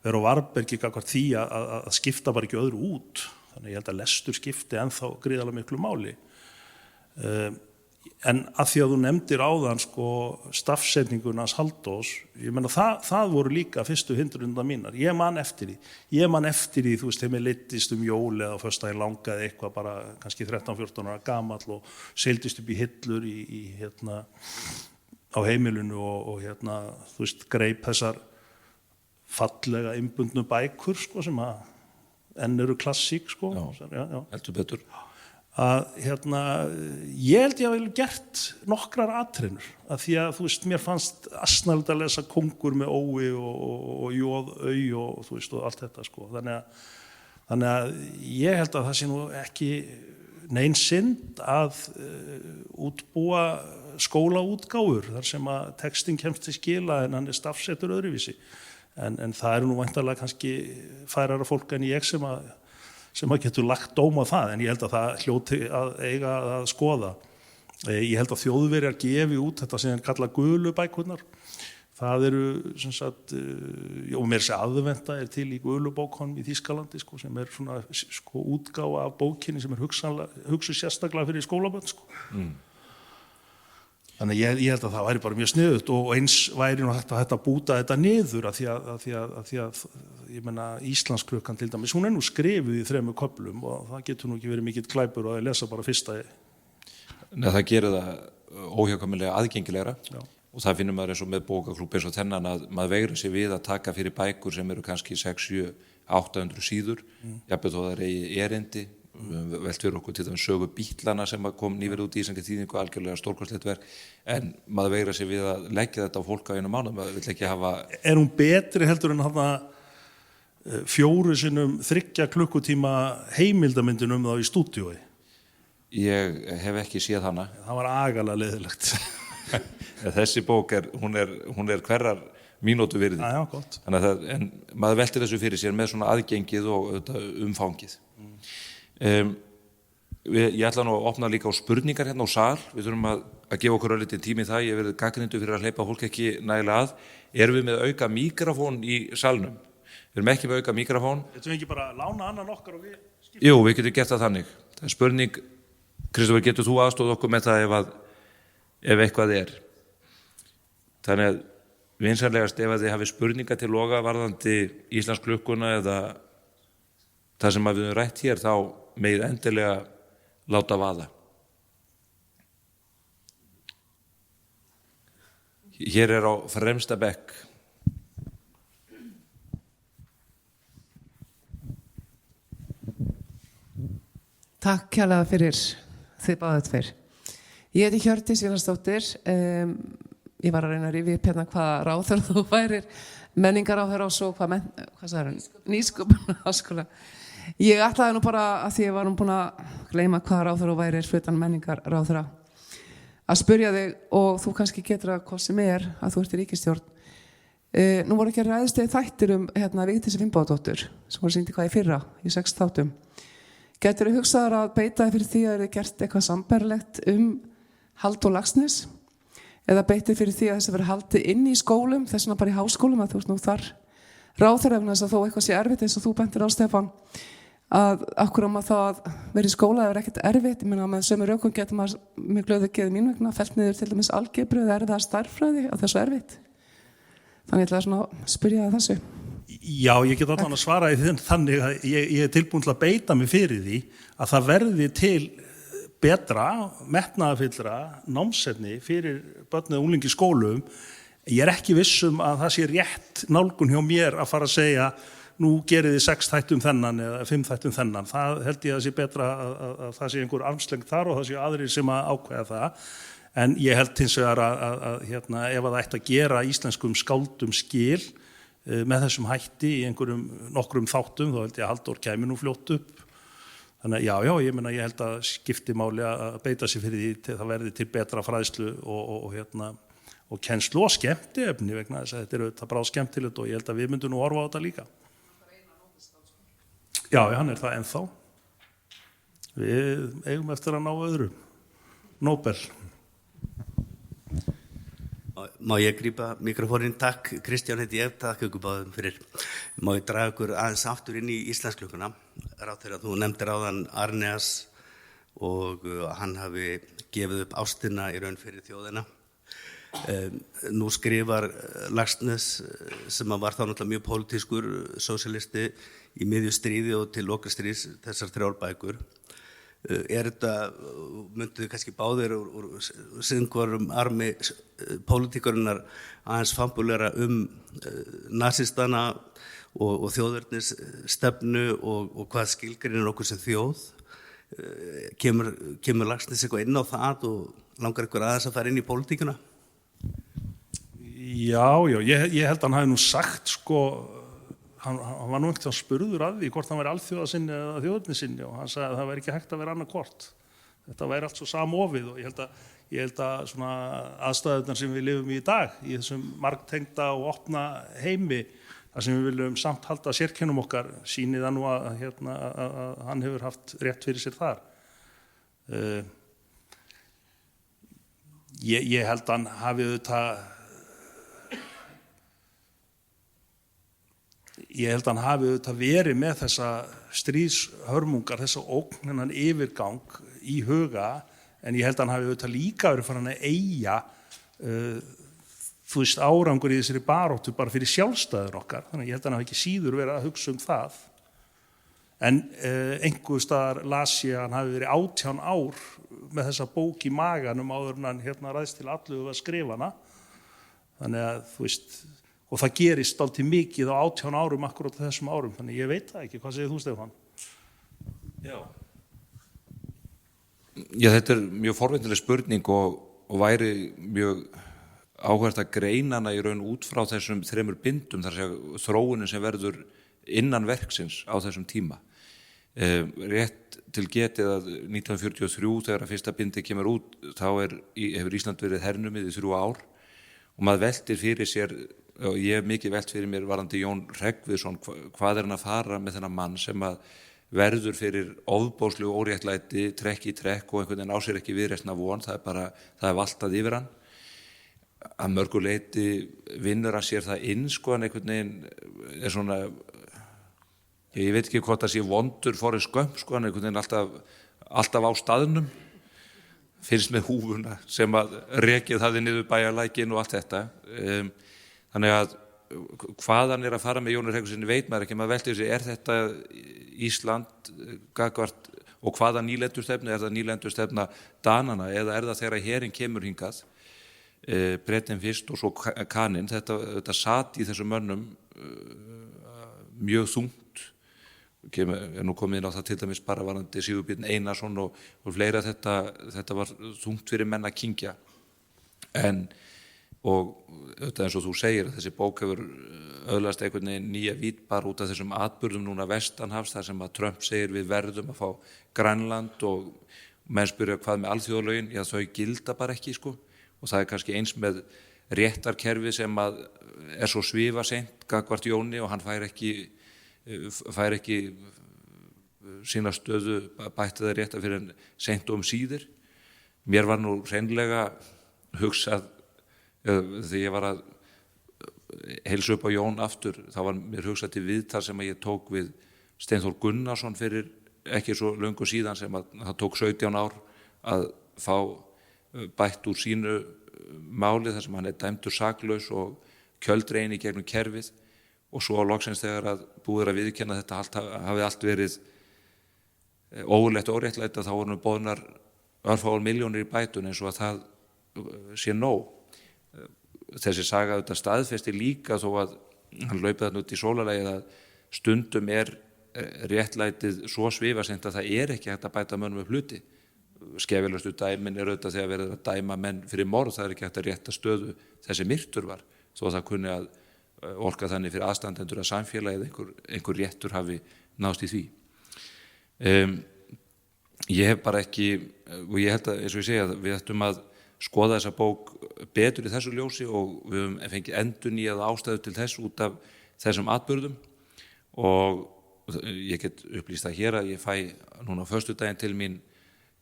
vera á varðbergi gagnvart því að skipta bara ekki öðru út. Þannig að ég held að lestur skipti ennþá gríðarlega miklu máli. En að því að þú nefndir áðan sko, stafsetninguna hans Halldórs, ég meina það voru líka fyrstu hindrunna mínar. Ég man eftir því, þú veist, þegar mér leiddist jól eða á föstudaginn langaði eitthvað bara kannski 13-14 ára gamall og seildist upp í hillur á heimilinu og þú veist, greip þessar fallega innbundnu bækur sko, sem að enn eru klassík sko. Já, heldur betur. Að ég held ég að vel gert nokkrar atrennur að því að þú veist mér fannst asnalegt að lesa Kóngur með ói og jóð au og þú veist og allt þetta sko þannig að ég held að það sé nú ekki nein synd að útbúa skólaútgáfur þar sem að textin kemst til skila en hann stafsettur öðruvísi en það eru nú væntanlega kannski færara fólk en ég sem að getur lagt dóm á það, en ég held að það hljóti að eiga að skoða. Ég held að Þjóðverjar gefi út þetta sem kalla gulu bækurnar. Það eru, sem sagt, og mér sé aðventa til í gulu bókunum í Þýskalandi, sko, sem svona sko, útgáfa af bókinni sem hugsuð sérstaklega fyrir skólabörn. Sko. Þannig ég held að það væri bara mjög sniðugt og eins væri nú hægt að búta þetta niður af því að ég meina Íslandsklukkan til dæmis, hún nú skrifuð í 3 köflum og það getur nú ekki verið mikill glæpur og að lesa bara fyrsta. Nei, það gerir það óhjákvæmilega aðgengilegra og það finnum maður eins og með bókaklúbb eins og þennan að maður veigra sig við að taka fyrir bækur sem eru kannski 6, 7, 800 síður, jafnvel þó það eigi erindi. Velt fyrir okkur til dæmis sögu Bítlana sem kom nýverið út í íslenskri þýðingu algjörlega stórkostlegt verk en maður veigra sig við að leggja þetta á fólk á einu mánuð, maður vill ekki hafa. Er hún betri heldur en 4 sinnum 3 klukkutíma heimildamyndin þá í stúdíói? Ég hef ekki séð hana. Það var agalega leiðilegt. Þessi bók hún er hverrar mínútu virði. Já, gott. En maður veltir þessu fyrir sér með svona aðgengið og umfangið. Ég ætla nú að opna líka á spurningar hérna á sal, við þurfum að gefa okkur örlítið tími í það, ég verið gagnrýndur fyrir að hleypa fólk ekki nægilega að. Erum við með auka míkrafón í salnum? Við erum ekki með auka míkrafón. Getum við ekki bara lána annan okkar og við skiptum? Jú, við getum gert það þannig. Það er spurning, Kristófer, getur þú aðstóð okkur með það ef eitthvað er? Þannig að vinsamlegast ef þið hafi spurningar til Loga varðandi Íslandsklukkuna eða það sem við höfum rætt hér þá megið endilega láta vaða. Hér er á fremsta bekk. Takk kærlega fyrir þið báðið tveir. Ég heiti Hjördís Jóhannsdóttir. Ég var að reyna að rifja upp hérna hvaða ráðherra þú værir. Menningaráðherra og svo hvað sagði hann? Nýsköpunarháskóla. Ég ætlaði nú bara að því ég var búin að gleyma hvaða ráðherra þú værir fyrir menningaráðherra að spyrja þig og þú kannski getur að hvað sem að þú ert í ríkisstjórn. Nú voru ekki að ræðast þættir Vigdísi Finnbogadóttur sem voru sýnd í fyrra í 6 þáttum. Geturðu hugsaðar að beita fyrir því að þið gert eitthvað sambærilegt Halldór Laxness eða beitið fyrir því að þessi verið haldið inn í skólum, þess vegna bara í háskólum að þú ert nú þar ráðherra vegna þess að þó eitthvað sé erfitt eins og þú bentir á Stefán að akkur maður þá að vera í skóla er ekkert erfitt, ég meina með sömu rökum getur maður mjög glöðu geði mín vegna fellt niður til dæmis algebru eða erfiða stærðfræði að það er svo erfitt. Þannig ég ætla að spyrja það þessu. Já, ég get allan að svara í þannig að ég er tilbúin til að beita mig fyrir því að það verði til betra, metnaðarfyllra námsefni fyrir börn og unglinga í skólum. Ég er ekki viss að það sé rétt nálgun hjá mér að fara að segja nú gerið þið 6 þættum þennan eða 5 þættum þennan. Það held ég að sé betra að það sé einhver armslengd þar og það sé aðrir sem að ákveða það. En ég held hins vegar að ef að það ætti að gera íslenskum skáldum skil með þessum hætti í nokkrum þáttum, þá held ég að Halldór kæmi nú fljótt upp. Þannig að ég held að skipti máli að beita sig fyrir því til það verði til betra fræðslu og kennslu og skemmtiefni vegna þess að þetta auðvitað bráð skemmtilegt og ég held að við myndum nú horfa á þetta líka. Já, hann það ennþá. Við eigum eftir að ná öðru. Nobel. Má ég grípa mikrofónin? Takk, Kristján heiti ég, takk ykkur báðum fyrir. Má ég draga ykkur aðeins aftur inn í Íslandsklukkuna. Rátt þegar þú nefndir áðan Arneas og hann hafi gefið upp ástina í raun fyrir þjóðina. Nú skrifar Laxness, sem var þá náttúrulega mjög pólitískur sósíalisti í miðju stríði og til loka stríðs, þessar 3 bækur. Þetta, mynduðu kannski báðir úr sinnkvorum armi pólitíkurinnar aðeins fambulera nasistana og þjóðernisstefnu og hvað skilgreinir okkur sem þjóð. Kemur Laxness eitthvað inn á það og langar ykkur aðeins að fara inn í pólitíkuna? Já, ég held að hann hafi nú sagt hann var nú ekkert spurður að því hvort hann væri alþjóðasinni eða þjóðernissinni og hann sagði að það væri ekki hægt að vera annað hvort. Þetta væri allt svo samofið og ég held að svona aðstæðurnar sem við lifum í dag í þessum margtengda og opna heimi þar sem við viljum samt halda sérkennum okkar sýni það nú að hann hefur haft rétt fyrir sér þar. Ég held að hann hafi auðvitað verið með þessa stríðshörmungar, þessa ógn, þennan yfirgang í huga, en ég held að hann hafi auðvitað líka verið farin að eygja árangur í þessari baróttu bara fyrir sjálfstæður okkar. Þannig að ég held að hann hafi ekki síður verið að hugsa það. En einhvers staðar las ég að hann hafi verið 18 ár með þessa bók í maganum áður en hann ræðst til allu að skrifa hana. Þannig að og það gerist dálítið mikið á 18 árum akkurat á þessum árum, þannig ég veit það ekki. Hvað segir þú, Stefán? Já, þetta mjög forvitnileg spurning og væri mjög áhvert að greina hana í raun út frá þessum 3 bindum, þar að segja þróunin sem verður innan verksins á þessum tíma. Rétt til getið að 1943 þegar að fyrsta bindi kemur út, þá hefur Ísland verið hernumið í 3 ár og maður veltir fyrir sér, og ég hef mikið velt fyrir mér varðandi Jón Hreggviðsson, hvað hann að fara með þennan mann sem að verður fyrir ofboðslegu óréttlæti trekk í trekk og einhvern veginn á sér ekki viðreisna von, það er valtað yfir hann. Að mörgu leyti vinnur að sér það inn, hann einhvern veginn er svona, ég veit ekki hvort það sé vondur Forrest Gump, hann einhvern veginn alltaf á staðnum, finnst með húfuna sem að rekið það niður bæjarlækin og allt þetta. Þannig að hvað hann að fara með Jóni Hreggviðssyni veit maður ekki, maður veltir sig, þetta Ísland gagnvart og hvaða nýlendustefna, það nýlendustefna Danana eða það þegar herinn kemur hingað, Bretinn fyrst og svo Kaninn, þetta sat í þessum mönnum mjög þungt, nú komið inn á það til dæmis bara varðandi Sigurbjörn Einarsson og fleira, þetta var þungt fyrir menn að kyngja. Og þetta eins og þú segir, þessi bók hefur öðlast einhvern veginn nýja vít bara út af þessum atburðum núna vestanhafs, þar sem að Trump segir við verðum að fá Grænland og menn spyrja hvað með alþjóðalögin, já þau gilda bara ekki og það er kannski eins með réttarkerfi sem að er svo svifaseint gagnvart Jóni og hann fær ekki sína stöðu bættið að rétta fyrir seint og síðir. Mér var nú hreinlega hugsað þegar ég var að heilsa upp á Jón aftur, þá var mér hugsað til viðtal sem að ég tók við Steinþór Gunnarsson fyrir ekki svo löngu síðan, sem að það tók 17 ár að fá bætt úr sínu máli þar sem hann dæmdur saklaus og kjöldrein í gegnum kerfið og svo loksins þegar að búið að viðurkenna þetta hafi allt verið ógurlegt og óréttlætt, þá voru boðnar örfáar milljónir í bætun eins og að það sé nóg. Þessi saga auðvitað staðfesti líka þó að hann laupið þarna út í sólarlagið að stundum réttlætið svo svifaseint að það ekki hægt að bæta mönnum upp hluti. Skefjalastu dæmin auðvitað þegar verið að dæma menn fyrir morð, það ekki hægt að rétta stöðu þessi myrtur var, þó að það kunni að orka þannig fyrir aðstandendur að samfélagið einhver réttur hafi náðst í því. Ég hef bara ekki, og ég held að, eins og ég segja, við ættum að skoða þessa bók betur í þessu ljósi og við höfum fengið endurnýjaða ástæðu til þess út af þessum atburðum og ég get upplýst það hér að ég fæ núna á föstudaginn til mín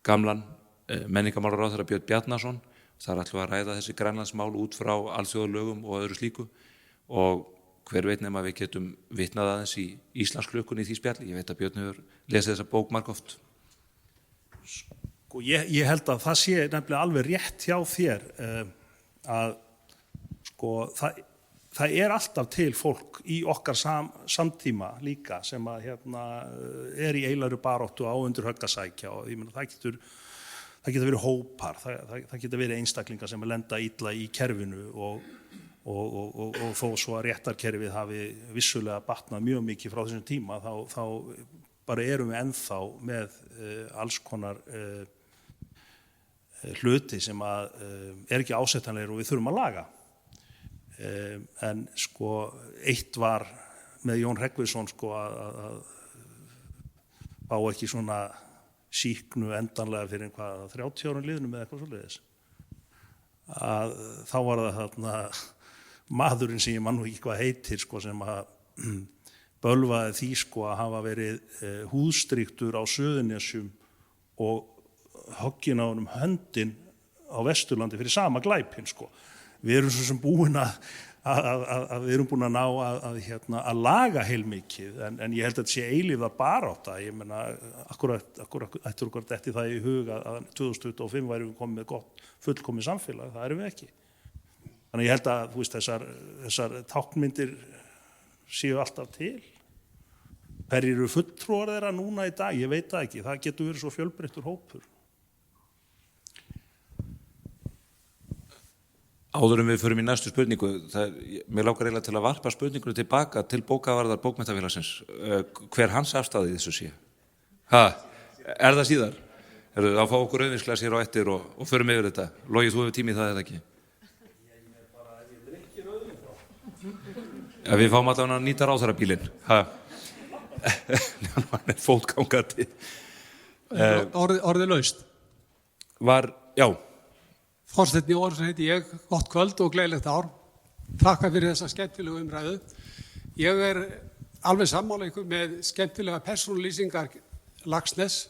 gamlan menningarmálaráðherra Björn Bjarnason. Það ætlum að ræða þessi grænlandsmál út frá alþjóðalögum og öðru slíku og hver veit nema við getum vitnað aðeins í Íslandsklukkunni í því spjalli. Ég veit að Björn hefur lesið þessa bók margoft. Sko, ég held að það sé nefnilega alveg rétt hjá þér að sko, það alltaf til fólk í okkar samtíma líka sem að í eiginlegri baráttu á undir högg að sækja og ég meina það geta verið hópar, það geta verið einstaklingar sem lenda illa í kerfinu og þó svo að réttarkerfið hafi vissulega batnað mjög mikið frá þessum tíma þá bara erum við ennþá með alls konar hluti sem að ekki ásættanlegir og við þurfum að laga. En sko eitt var með Jón Hreggviðsson sko að fá ekki svona sýknu endanlega fyrir 30 árum liðnum eða eitthvað svoleiðis. Að þá var það þarna maðurinn sem ég man nú ekki hvað heitir sko sem að bölvaði því sko að hafa verið húðstrýktur á Suðurnesjum og hoggin á honum höndin á Vesturlandi fyrir sama glæpinn sko. Við erum svo sem búin að við erum búin að ná að laga heilmikið en ég held að þetta sé eilífða barátta. Ég meina akkurat ættir okkur detti það í huga að 2025 værum við komið með gott fullkomið samfélag, það erum við ekki. Þannig ég held að þú veist þessar táknmyndir séu alltaf til. Hverjir eru fulltrúar þeirra núna í dag? Ég veit það ekki. Það getur verið svo fjölbreyttur hópur. Áður við förum í næstu spurningu, mér langar eiginlega til að varpa spurningunni tilbaka til bókavarðar bókmenntafélagsins. Hver hans afstaði þessu sé? Er það síðar? Þá fá okkur auðvinsglas hér á eftir og förum yfir þetta. Logi, þú hefur tími í það eða ekki? Við fáum allavega að nýta ráðherrabílinn. Hann fótgangandi. Orðið laust. Já. Þorsteinn Jóhannsson heiti ég, gott kvöld og gleðilegt ár. Þakka fyrir þessa skemmtilegu umræðu. Ég alveg sammála ykkur með skemmtilega persónulýsingar Laxness.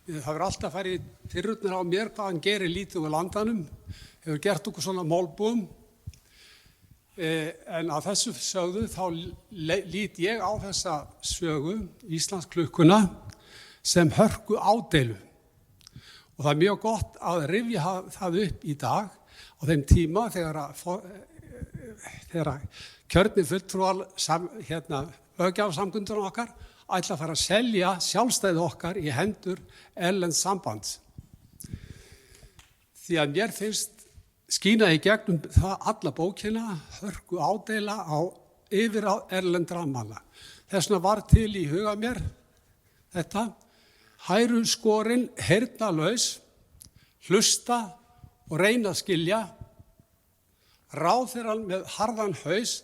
Það hefur alltaf farið fyrirutnir á mér hvað hann gerir lítið úr landanum, hefur gert okkur svona málbúum. En að þessu sögðu þá lít ég á þessa sögu, Íslandsklukkuna, sem hörku ádeilu. Og það mjög gott að rifja það upp í dag á þeim tíma þegar kjörnir fulltrúar löggjafarsamkundunum okkar ætla að fara að selja sjálfstæði okkar í hendur erlends sambands. Því að mér finnst skína í gegnum það alla bókina hörku ádeila yfir á erlendra manna. Þess vegna var til í huga mér þetta hæru skorinn, heyrnarlaus, hlusta og reyna að skilja, ráðherrann með harðan haus,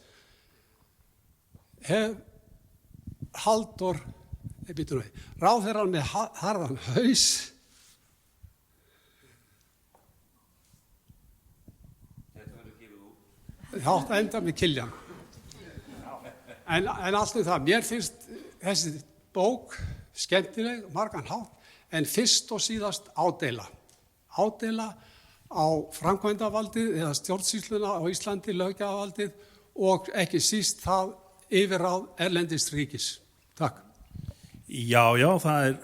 ráðherrann með harðan haus, það enda með Kiljan. En allt það, mér finnst þessi bók skemmtileg, margan hátt, en fyrst og síðast ádeila. Ádeila á framkvæmdavaldið eða stjórnsýsluna á Íslandi, löggjafarvaldið og ekki síst það yfirráð erlendis ríkis. Takk. Já, það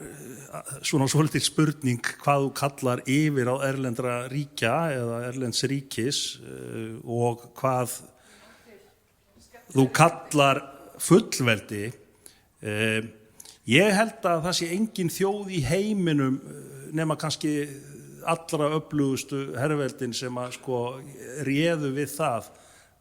svona svolítið spurning hvað þú kallar yfirráð erlendra ríkja eða erlends ríkis og hvað þú kallar fullveldi, ég held að það sé engin þjóð í heiminum nema kannski allra öflugustu herveldin sem að sko réðu við það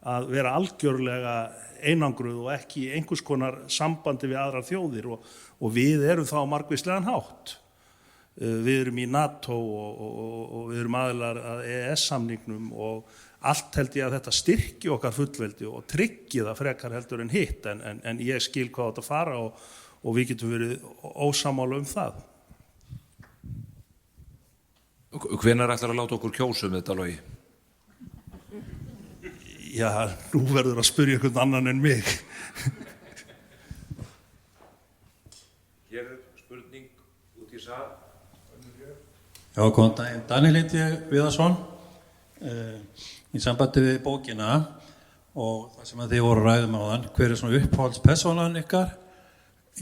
að vera algjörlega einangruð og ekki í einhvers konar sambandi við aðrar þjóðir og við erum þá margvíslegan hátt. Við erum í NATO og við erum aðilar að EES-samningnum og allt held ég að þetta styrki okkar fullveldi og tryggi það frekar heldur en hitt en ég skil hvað þetta fara og við getum verið ósammála það. Hvenær ætlar að láta okkur kjósa þetta, Logi? Já, nú verður að spyrja einhvern annan en mig. Hér spurning út í sal. Já, góðan daginn. Daniel heiti ég Viðarsson í sambandi við bókina og það sem að þið voru ræðum á þann. Hver svona uppáhaldspersonan ykkar?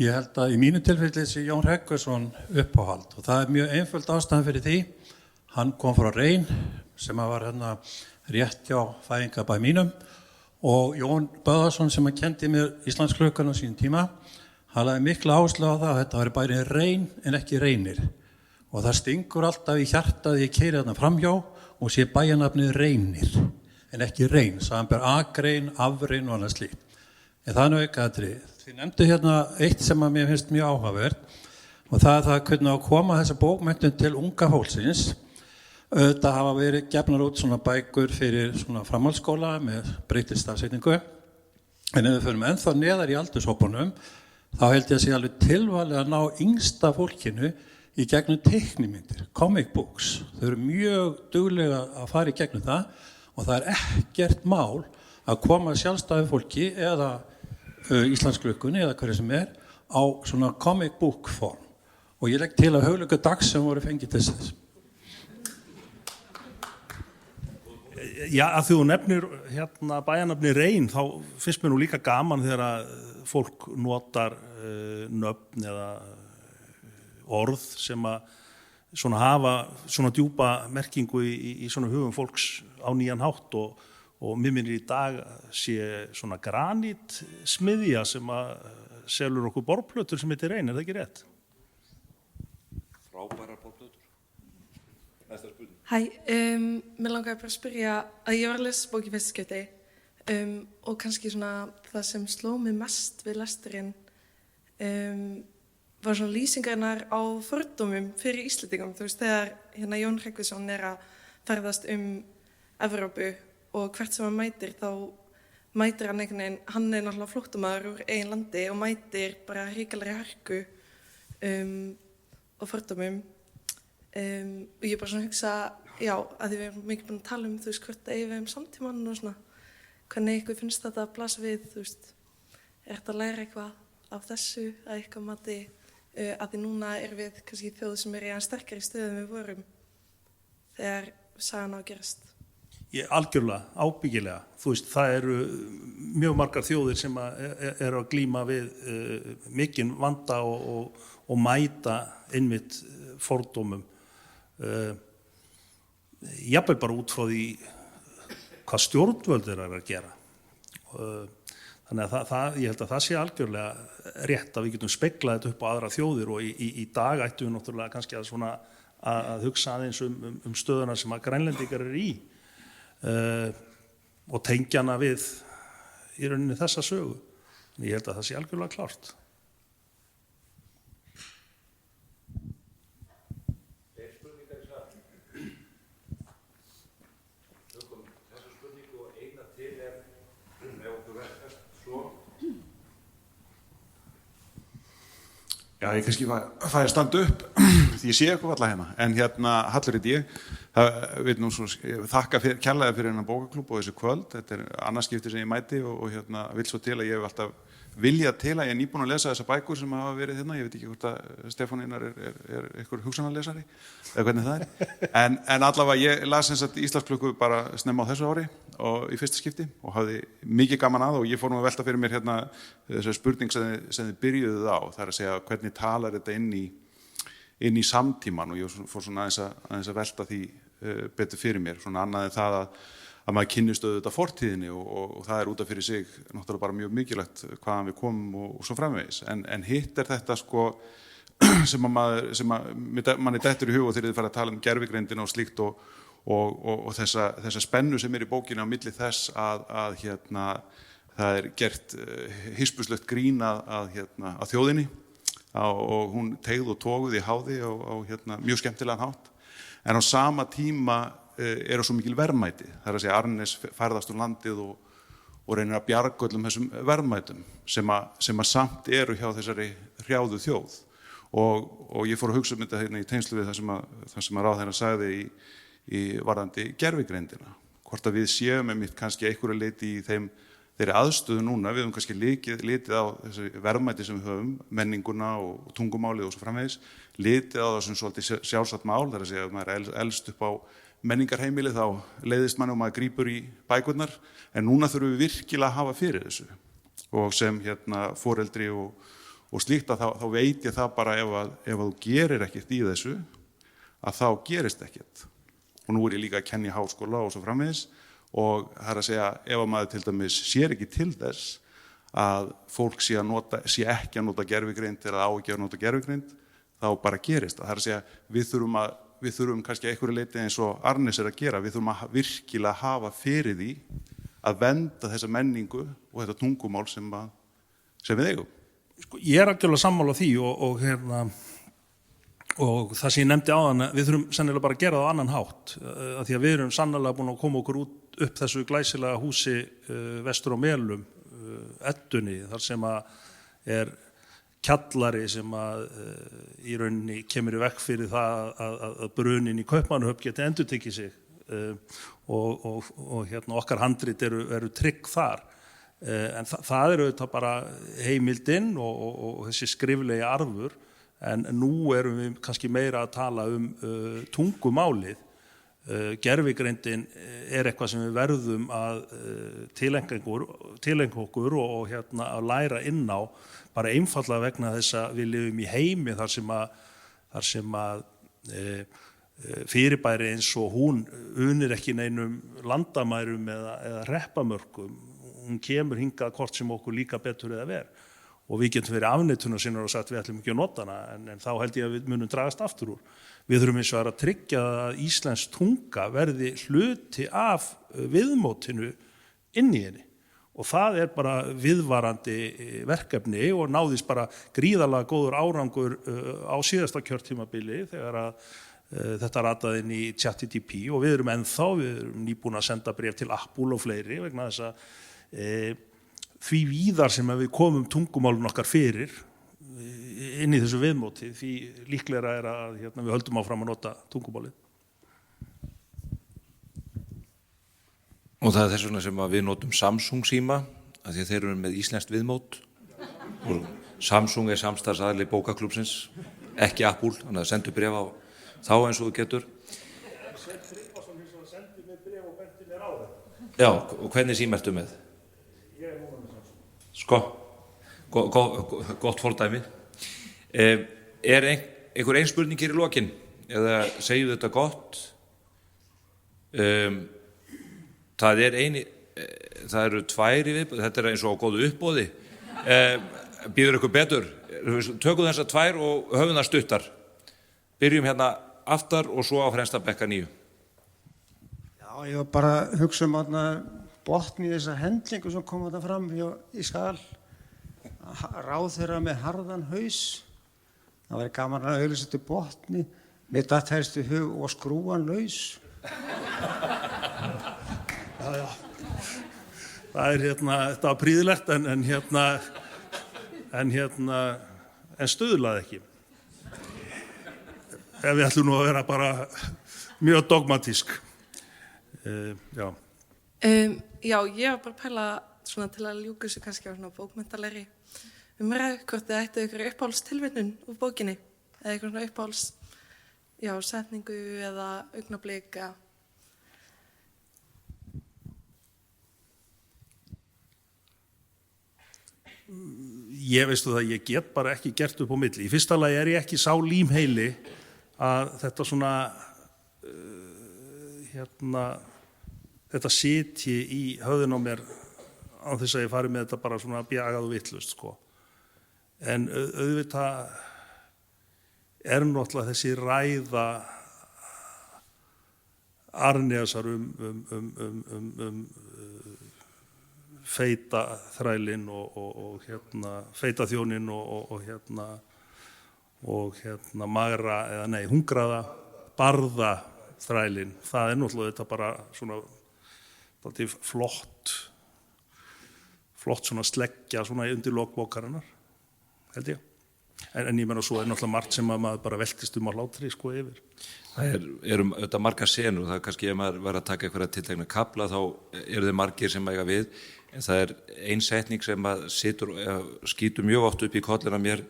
Ég held að í mínu tilfelli sé Jón Hreggviðsson uppáhald og það mjög einföld ástæðan fyrir því. Hann kom frá Reyn sem að var hérna rétt hjá fæðingabæ mínum og Jón Böðarsson sem að kendi mér Íslandsklukkan á sín tíma. Hann lagði mikla áherslu á það að þetta væri bæri Reyn en ekki Reynir. Og það stingur alltaf í hjartað ég keyri þarna framhjá og sé bæjarnafnið Reynir en ekki Reyn, samanber Akrein, Afrein og annað slíkt. En það nú aukaatriði. Þið nefndu hérna eitt sem að mér finnst mjög áhugavert og það það hvernig að koma þessa bókmenntun til unga fólksins. Þetta hafa verið gefnar út svona bækur fyrir svona framhaldsskóla með breyttir stafsetningu. En ef við förum ennþá neðar í aldurshópunum þá held ég að sé alveg tilvalið að ná yngsta fólkinu í gegnum teiknimyndir, comic books. Þau eru mjög duglega að fara í gegnum það og það ekkert mál að koma sjálfstæðu fólki eða Íslandsklukkunni eða hverju sem á svona comic book form. Og ég legg til að hugleiku dags sem voru fengið til þess. Já, að þú nefnir hérna bæjarnafni Reyn, þá finnst mér nú líka gaman þegar að fólk notar nöfn eða orð sem að svona hafa svona djúpa merkingu í svona hugum fólks á nýjan hátt og mér minnir í dag sé svona granít-smiðja sem að selur okkur borplötur sem heitir Reyn, er það ekki rétt? Frábærar borplötur. Næsta spurning. Hæ, mér langaði bara að spyrja að ég var að lesa bók í fyrsta skipti og kannski svona það sem sló mig mest við lesturinn var svona lýsingarnar á fordómum fyrir Íslendingum. Þú veist, þegar hérna Jón Hreggviðsson er að ferðast Evrópu og hvert sem hann mætir, þá mætir hann einhvern veginn, hann er náttúrulega flóttamaður úr eigin landi og mætir bara hrikalegri harku og fordómum. Og ég bara svona hugsa, já, að því við erum mikið búin að tala þú veist, hvort að við samtímann og svona, hvernig ykkur finnst þetta að blasa við, þú veist, þetta að læra eitthvað af þessu, að eitthvað mati, að því núna við kannski þjóð sem í aðeins sterkari stöðum við vorum þegar sagan á að gerast. Algjörlega, ábyggilega. Þú veist, það eru mjög margar þjóðir sem eru að glíma við mikinn vanda og mæta einmitt fordómum. Jafnvel bara út frá því hvað stjórnvöld eru að gera. Þannig að ég held að það sé algjörlega rétt að við getum speglað þetta upp á aðra þjóðir og í dag ættum við náttúrulega kannski að hugsa aðeins stöðuna sem að Grænlendingar eru í og tengja hana við í rauninni þessa sögu. En ég held að það sé algjörlega klárt. Já, ég kannski fæ að standa upp því ég sé eitthvað alla hérna, en hérna Hallur heiti ég, þakka kærlega fyrir hennar bókaklúbb og þessu kvöld, þetta annað skipti sem ég mæti og hérna vil svo til að ég hef alltaf viljað til að ég nýbúin að lesa þessar bækur sem hafa verið hérna, ég veit ekki hvort að Stefán Einar er einhver hugsanarlesari eða hvernig það en allavega ég las Íslandsklukku bara snemma á þessu ári og í fyrsta skipti og hafði mikið gaman að og ég fór nú að velta fyrir mér hérna þessar spurning sem þið byrjuðuð á, það er að segja hvernig talar þetta inn í samtíman og ég fór svona aðeins að velta því betur fyrir mér, svona annað en það að maður kynnist auðvitað fortíðinni og það út af fyrir sig náttúrulega bara mjög mikilvægt hvaðan við komum og svo framvegis. En hitt þetta sko sem manni dettur í hug og þegar þið fara að tala gervigreindina og slíkt og þessa spennu sem í bókinni á milli þess að það gert hispurslegt grín að þjóðinni og hún teygð og tóguð í háði á mjög skemmtilegan hátt. En á sama tíma svo mikil verðmæti. Það að segja Arnes ferðast úr landið og reynir að bjarga öllum þessum verðmætum sem að samt eru hjá þessari hrjáðu þjóð. Og ég fór að hugsa þetta í tengslu við það sem að ráðherra sagði í varðandi gervigreindina. Hvort að við séum einmitt kannski einhverju leyti í þeirri aðstöðu núna, við höfum kannski litið á þessi verðmæti sem við höfum, menninguna og tungumálið og svo framvegis, litið á það sem svolítið sjálfsagt mál, þar að segja að maður elst upp á menningarheimili þá leiðist manni og maður grípur í bækurnar, en núna þurfum við virkilega að hafa fyrir þessu. Og sem foreldri og slíkt að þá veit ég það bara ef þú gerir ekkert í þessu, að þá gerist ekkert. Og nú ég líka að kenna í háskóla og svo framvegis, og það að segja, ef maður til dæmis sér ekki til þess að fólk sé ekki að nota gervigreind eða á ekki að nota gervigreind, þá bara gerist það. Það að segja, við þurfum kannski einhverju leyti eins og Arnes að gera, við þurfum að virkilega hafa fyrir því að vernda þessa menningu og þetta tungumál sem við eigum. Sko, ég algjörlega sammála því og það sem ég nefndi áðan, við þurfum sennilega bara að gera það á annan hátt, af því að við erum sannlega búin að koma okkur upp þessu glæsilega húsi vestur á Melum, Eddunni, þar sem að kjallari sem að í rauninni kemur í vekk fyrir það að brunin í Kaupmannahöfn geti endurtekið sig og okkar handrit eru trygg þar. En það auðvitað bara heimildin og þessi skriflegi arfur. En nú erum við kannski meira að tala tungumálið. Gervigreindin eitthvað sem við verðum að tileinka okkur og að læra inn á, bara einfaldlega vegna þess að við lifum í heimi þar sem að fyrirbæri eins og hún unir ekki neinum landamærum eða hreppamörkum. Hún kemur hingað hvort sem okkur líka betur eða verð. Og við getum verið afneitunasinnar og sagt við ætlum ekki að nota hana, en þá held ég að við munum dragast aftur úr. Við þurfum eins og að tryggja að íslensk tunga verði hluti af viðmótinu inn í henni. Og það bara viðvarandi verkefni og náðist bara gríðarlega góður árangur á síðasta kjörtímabili þegar að þetta rataði inn í ChatGPT og við erum nýbúin að senda bréf til Apple og fleiri vegna þess að því víðar sem við komum tungumálun okkar fyrir inn í þessu viðmóti, því líklegra að við höldum áfram að nota tungumálið. Og það þess vegna sem við notum Samsung síma, af því að þeir eru með íslenskt viðmót. Og Samsung samstarfsaðili bókaklúbsins, ekki Apple, þannig að sendu bréf á þá eins og þú getur. Já, og hvernig síma ertu með? Sko, gott fordæmi. Einhver spurning hér í lokin? Eða segjum þetta gott? Það eru tvær í viðbóð, þetta eins og á góðu uppboði. Býður ykkur betur? Tökum þessar tvær og höfum það stuttar. Byrjum aftar og svo á fremsta bekka 9. Já, ég var bara að hugsa botni í þessa hendlingu sem kom þetta fram í skal. Ráðherra með harðan haus. Það væri gaman að auglýsa til botni. Mér datt helst í hug og skrúan laus. Já. Það þetta var prýðilegt en stuðlaði ekki. Ef við ætlum nú að vera bara mjög dogmatísk. Já. Já, ég var bara að pæla svona til að ljúka þessu kannski á svona bókmenntalegri umræðu, hvort þið ættu ykkur uppáhaldstilvinnun úr bókinni eða ykkur svona uppáhalds, setningu eða augnablik eða. Ég veistu það, ég get bara ekki gert upp á milli. Í fyrsta lagi ég ekki sá límheili að þetta svona þetta sitji í höfðun á mér á þess að ég fari með þetta bara svona bjagað og vittlust sko. En auðvitað náttúrulega þessi ræða Arnésar feita þrælinn og feita þjóninn og magra eða nei, hungraða barða þrælinn. Það náttúrulega þetta bara svona flott svona sleggja svona undir lok bókarinnar, held ég. En ég meina svo náttúrulega margt sem að maður bara veltist á hlátri sko yfir. Það eru þetta margar senur, það kannski ef maður var að taka einhverja tiltekna kafla þá eru þeir margir sem eiga við, en það ein setning sem að skýtur mjög oft upp í kollina mér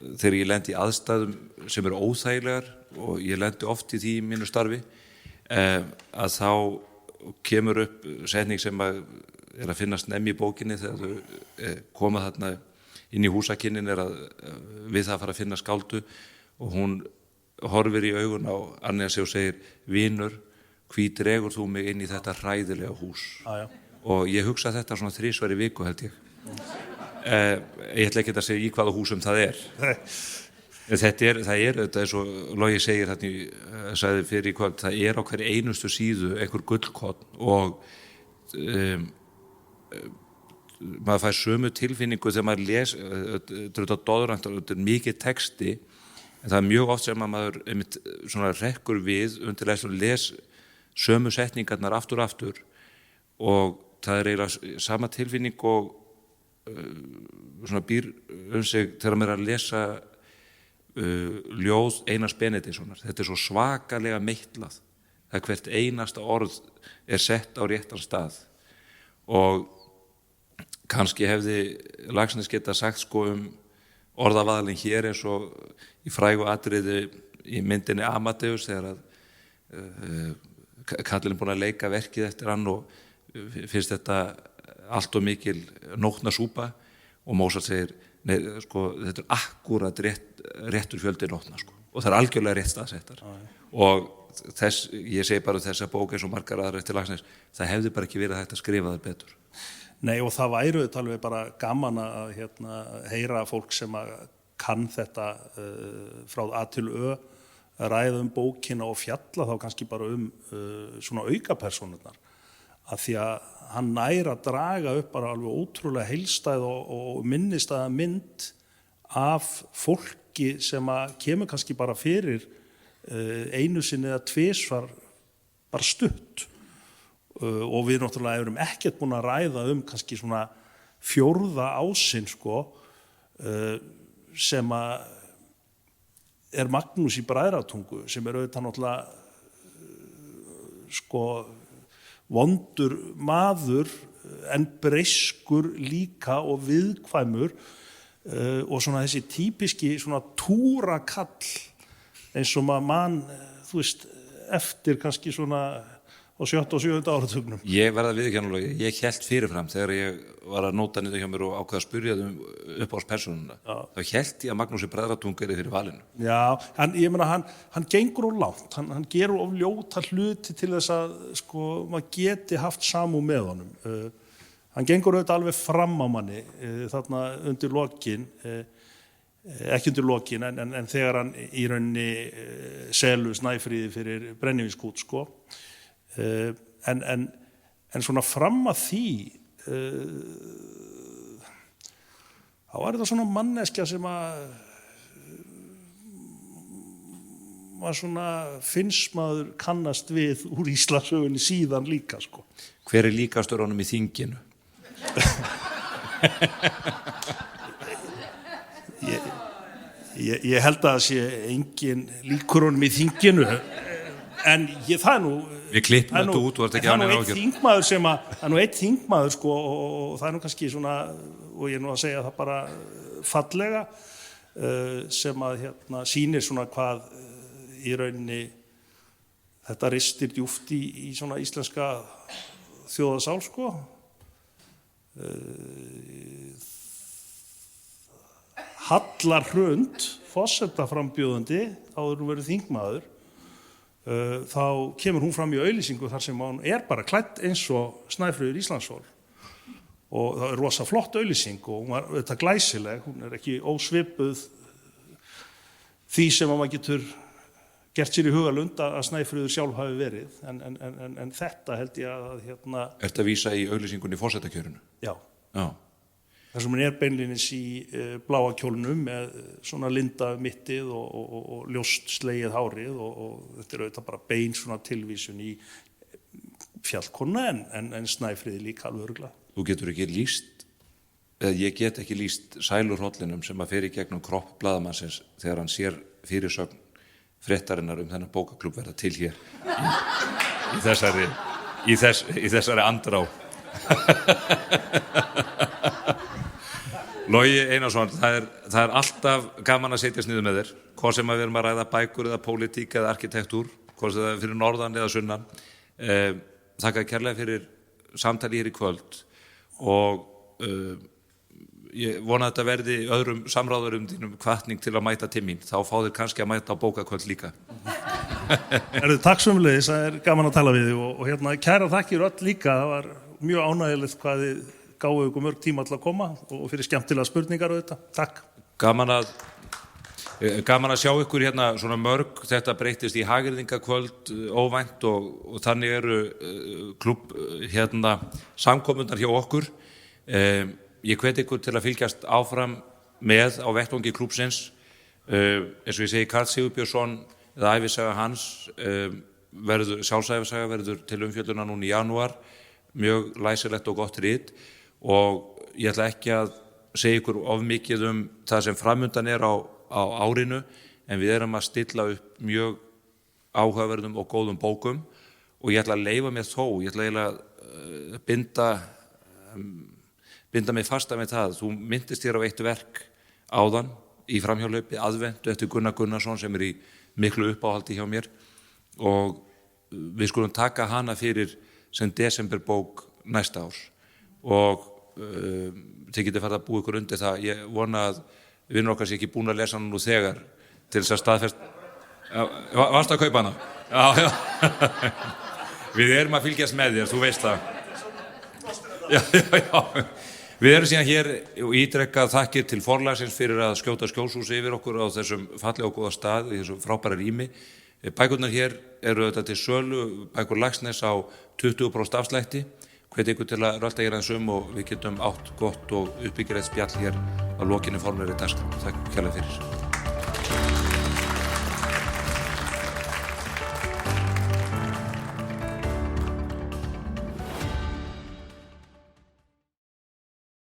þegar ég lendi í aðstæðum sem eru óþægilegar og ég lendi oft í því í mínu starfi, að þá kemur upp setning sem að finnast nefn í bókinni þegar þau koma þarna inn í húsakynnin að við það fara að finna skáldu og hún horfir í augun á Arnesi og segir: vinur, hví dregur þú mig inn í þetta hræðilega hús? Og ég hugsa þetta svona 3 í viku held ég. Ég ætla ekki að segja í hvaða húsum það er. Það er eins og Logi segir þarna, sagði fyrir í kvöld, það er á hverju einustu síðu einhver gullkorn og maður fær sömu tilfinningu þegar maður les, þetta er mikið texti, en það er mjög oft sem að maður svona rekkur við undir les sömu setningarnar aftur og það er eiginlega sama tilfinning og svona býr sig þegar maður er að lesa ljóð Einars Benediktssonar. Þetta er svo svakalega meitlað, það hvert einasta orð er sett á réttan stað og kannski hefði Laxness geta sagt sko orðavaðalinn hér eins og í frægu atriði í myndinni Amadeus þegar að kallinn búin að leika verkið eftir hann og finnst þetta allt og mikil nótnasúpa og Mozart segir: nei, sko, þetta er akkúrat réttur fjöldi nótna sko. Og það er algjörlega rétt staðsettar og ég segi bara þessa bók eins og margar aðrar eftir Laxness, það hefði bara ekki verið hægt að skrifa það betur. Nei, og það væru þetta alveg bara gaman að heyra fólk sem að kann þetta frá A til Ö, ræða bókina og fjalla þá kannski bara svona aukapersónurnar, að því að hann næra að draga upp bara alveg ótrúlega heilstæð og minnistæða mynd af fólki sem að kemur kannski bara fyrir einu sinni eða tvisvar bara stutt. Og við náttúrulega erum ekkert búin að ræða kannski svona 4. ásinn sko, sem að er Magnús í Bræðratungu, sem er auðvitað náttúrulega sko vondur maður en breyskur líka og viðkvæmur og svona þessi típiski svona túrakall eins og maður mann, þú veist, eftir kannski svona á 7. og 7. áratugnum. Ég verða viðurkennulega, ég hélt fyrirfram þegar ég var að nóta niður hjá mér og ákveða að spyrja uppáhaldspersónuna. Þá hélt ég að Magnús í Bræðratungu fyrir valinu. Já, ég meina hann gengur of langt, hann gerur of ljóta hluti til þess að sko maður geti haft samúð með honum. Hann gengur auðvitað alveg fram á manni þarna undir lokin, ekki undir lokin en þegar hann í rauninni selur Snæfríði fyrir brennivínsskút sko. En svona fram að því þá var þetta svona manneskja sem að maður svona finnst maður kannast við úr Íslandssögunni síðan líka sko. Hver er líkastur honum í þinginu? Ég held að það sé engin líkur honum í þinginu, en það nú við klippum þetta út og það er nú eitt þingmaður sko, og það er nú kannski svona, og ég er nú að segja það bara fallega, sem að sýnir svona hvað í rauninni þetta ristir djúpt í svona íslenska þjóðasál sko. Hallar Hrund, forsetaframbjóðandi, áður verið þingmaður, þá kemur hún fram í auglýsingu þar sem hún bara klædd eins og Snæfríður Íslandssól og það rosa flott auglýsing og hún var auðvitað glæsileg, hún ekki ósvipuð því sem maður getur gert sér í hugalund að Snæfríður sjálf hafi verið en þetta held ég að Ertu að vísa í auglýsingunni forsetakjörinu? Já. Já. Þar sem hún beinlínis í bláa kjólnum með svona linda mittið og ljóst slegið hárið og þetta auðvitað bara bein svona tilvísun í fjallkonna en Snæfríði líka alveg örugglega. Þú getur ekki lýst, eða ég get ekki lýst sælurhrollinum sem að fer í gegnum kropp blaðamannsins þegar hann sér fyrirsögn fréttarinnar þennan bókaklúbb verða til hér í þessari andrá. Logi Einarsson, það er alltaf gaman að setjast niður með þér, hvað sem að við erum að ræða bækur eða pólitík eða arkitektúr, hvað sem það er fyrir norðan eða sunnan. Þakka kærlega fyrir samtali hér í kvöld og ég vona að þetta verði öðrum samráðurum þínum hvatning til að mæta til mín, þá fá þér kannski að mæta á bókakvöld líka. Takk sömuleiðis, það gaman að tala við þig og kæra þakkir öll líka, það var mjög ánægilegt hvað þið gáðu ykkur mörg tíma til að koma og fyrir skemmtilega spurningar og þetta. Takk. Gaman að sjá ykkur hérna svona mörg, þetta breytist í hagyrðingakvöld óvænt og þannig eru klúbb samkomundar hjá okkur. Ég hvet ykkur til að fylgjast áfram með á vettvangi klúbbsins. Eins og ég segi, Karl Sigurbjörnsson eða ævisaga hans sjálfsævisaga verður til umfjöllunar núna í janúar, mjög læsilegt og gott rit og ég ætla ekki að segja ykkur of mikið það sem framundan á árinu en við erum að stilla upp mjög áhugaverðum og góðum bókum og ég ætla að leyfa mér þó, ég ætla að binda mig fasta með það. Þú myndist þér á eitt verk áðan í framhjálaupi, Aðventu eftir Gunnar Gunnarsson sem í miklu uppáhaldi hjá mér og við skulum taka hana fyrir sem desemberbók næsta árs og þið getið farið að búa ykkur undir það. Ég vona að vinnur okkar sé ekki búin að lesa hana nú þegar til þess að staðfesta. Varstu að kaupa hana? Já. Við erum að fylgjast með þér, þú veist það. Já. Við erum síðan hér og ítrekkað þakkir til forlagsins fyrir að skjóta skjólshús yfir okkur á þessum fallega og góða stað í þessum frábæra rými. Bækurnar hér eru þetta til sölu, bækur Laxness á 20% afslætti. Hvet ykkur til að rölda hér aðeins og við getum átt gott og uppbyggilegt spjall hér að lokinni formlegri dagskrá. Takk kærlega fyrir.